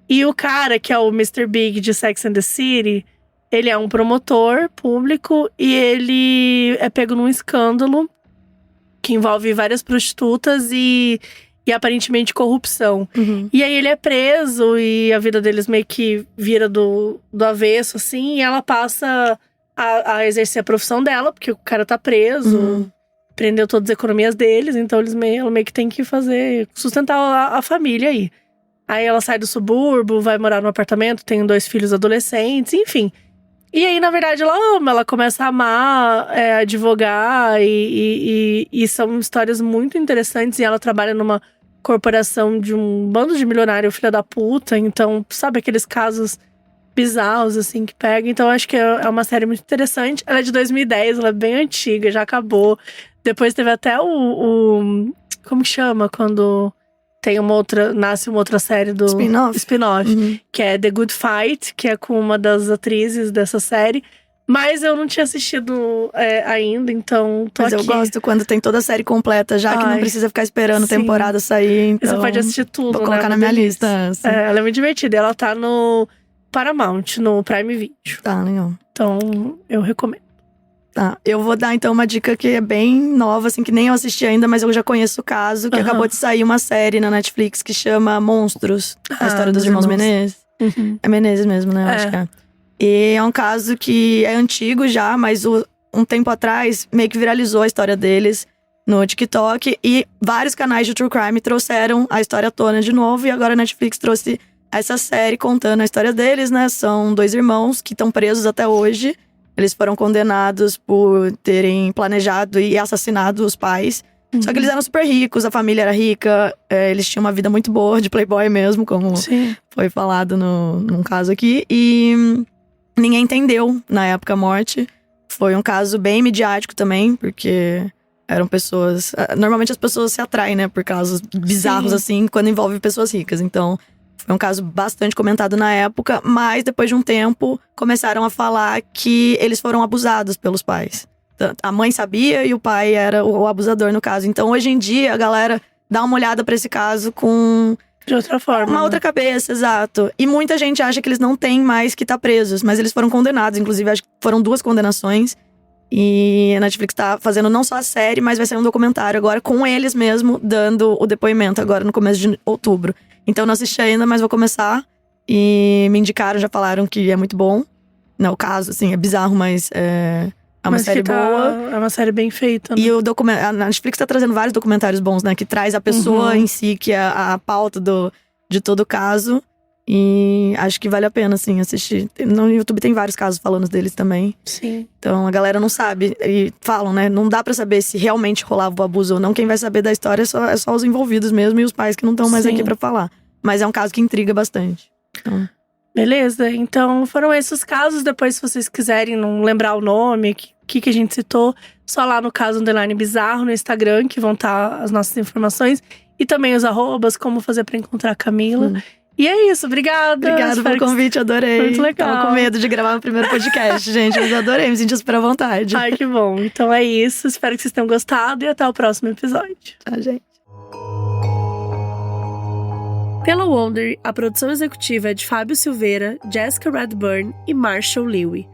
E o cara, que é o Mr. Big de Sex and the City, Ele é um promotor público e ele é pego num escândalo que envolve várias prostitutas e aparentemente corrupção. E aí ele é preso e a vida deles meio que vira do avesso, assim. E ela passa a exercer a profissão dela, porque o cara tá preso. Prendeu todas as economias deles, então ela meio que tem que sustentar a família aí. Aí ela sai do subúrbio, vai morar no apartamento, tem 2 filhos adolescentes, enfim. E aí, na verdade, ela ama, ela começa a amar, advogar, e são histórias muito interessantes. E ela trabalha numa corporação de um bando de milionário filha da puta. Então, sabe aqueles casos bizarros, assim, que pega. Então, acho que é uma série muito interessante. Ela é de 2010, ela é bem antiga, já acabou. Depois teve até como que chama? Quando tem nasce uma outra série do… Spin-off. Que é The Good Fight, que é com uma das atrizes dessa série. Mas eu não tinha assistido ainda, então tô aqui. Mas eu gosto quando tem toda a série completa, já que não precisa ficar esperando temporada sair. Então você pode assistir tudo, vou colocar na minha lista. Assim. Ela é muito divertida. Ela tá no Paramount, no Prime Video. Tá, legal. Então, eu recomendo. Tá, eu vou dar então uma dica que é bem nova, assim, que nem eu assisti ainda, mas eu já conheço o caso, que acabou de sair uma série na Netflix que chama Monstros, a história dos irmãos Menezes. É Menezes mesmo, né? Eu acho que é. E é um caso que é antigo já, mas um tempo atrás meio que viralizou a história deles no TikTok. E vários canais de True Crime trouxeram a história à tona de novo. E agora a Netflix trouxe essa série contando a história deles, né? São 2 irmãos que estão presos até hoje. Eles foram condenados por terem planejado e assassinado os pais. Só que eles eram super ricos, a família era rica. Eles tinham uma vida muito boa, de playboy mesmo, como foi falado num caso aqui. E ninguém entendeu, na época, a morte. Foi um caso bem midiático também, porque eram pessoas… Normalmente as pessoas se atraem, né, por casos bizarros assim, quando envolve pessoas ricas. Então… foi um caso bastante comentado na época, mas depois de um tempo começaram a falar que eles foram abusados pelos pais. A mãe sabia e o pai era o abusador no caso. Então hoje em dia a galera dá uma olhada pra esse caso com… de outra forma. Uma outra cabeça, exato. E muita gente acha que eles não têm mais que estar presos, mas eles foram condenados. Inclusive, acho que foram 2 condenações. E a Netflix tá fazendo não só a série, mas vai sair um documentário agora com eles mesmo dando o depoimento agora no começo de outubro. Então eu não assisti ainda, mas vou começar. E me indicaram, já falaram que é muito bom. Não, o caso, assim, é bizarro, mas é uma série boa. É uma série bem feita, né? E a Netflix tá trazendo vários documentários bons, né? Que traz a pessoa em si, que é a pauta de todo o caso. E acho que vale a pena, assim, assistir. No YouTube tem vários casos falando deles também. Sim. Então a galera não sabe. E falam, né? Não dá pra saber se realmente rolava o abuso ou não. Quem vai saber da história é só os envolvidos mesmo e os pais que não estão mais aqui pra falar. Mas é um caso que intriga bastante. Então… beleza, então foram esses os casos. Depois, se vocês quiserem não lembrar o nome, que a gente citou, só lá no caso _bizarro no Instagram, que vão estar as nossas informações. E também os arrobas, como fazer pra encontrar a Camila. E é isso, obrigada. Obrigada pelo convite, adorei. Muito legal. Tava com medo de gravar meu primeiro podcast, gente, mas adorei, me senti super à vontade. Ai, que bom. Então é isso, espero que vocês tenham gostado e até o próximo episódio. Tchau, gente. Pela Wonder, a produção executiva é de Fábio Silveira, Jessica Redburn e Marshall Lewy.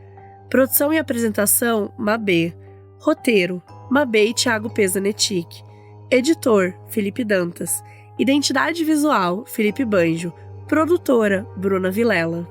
Produção e apresentação, Mabê. Roteiro, Mabê e Thiago Pesanetic. Editor, Felipe Dantas. Identidade visual, Felipe Banjo. Produtora, Bruna Vilela.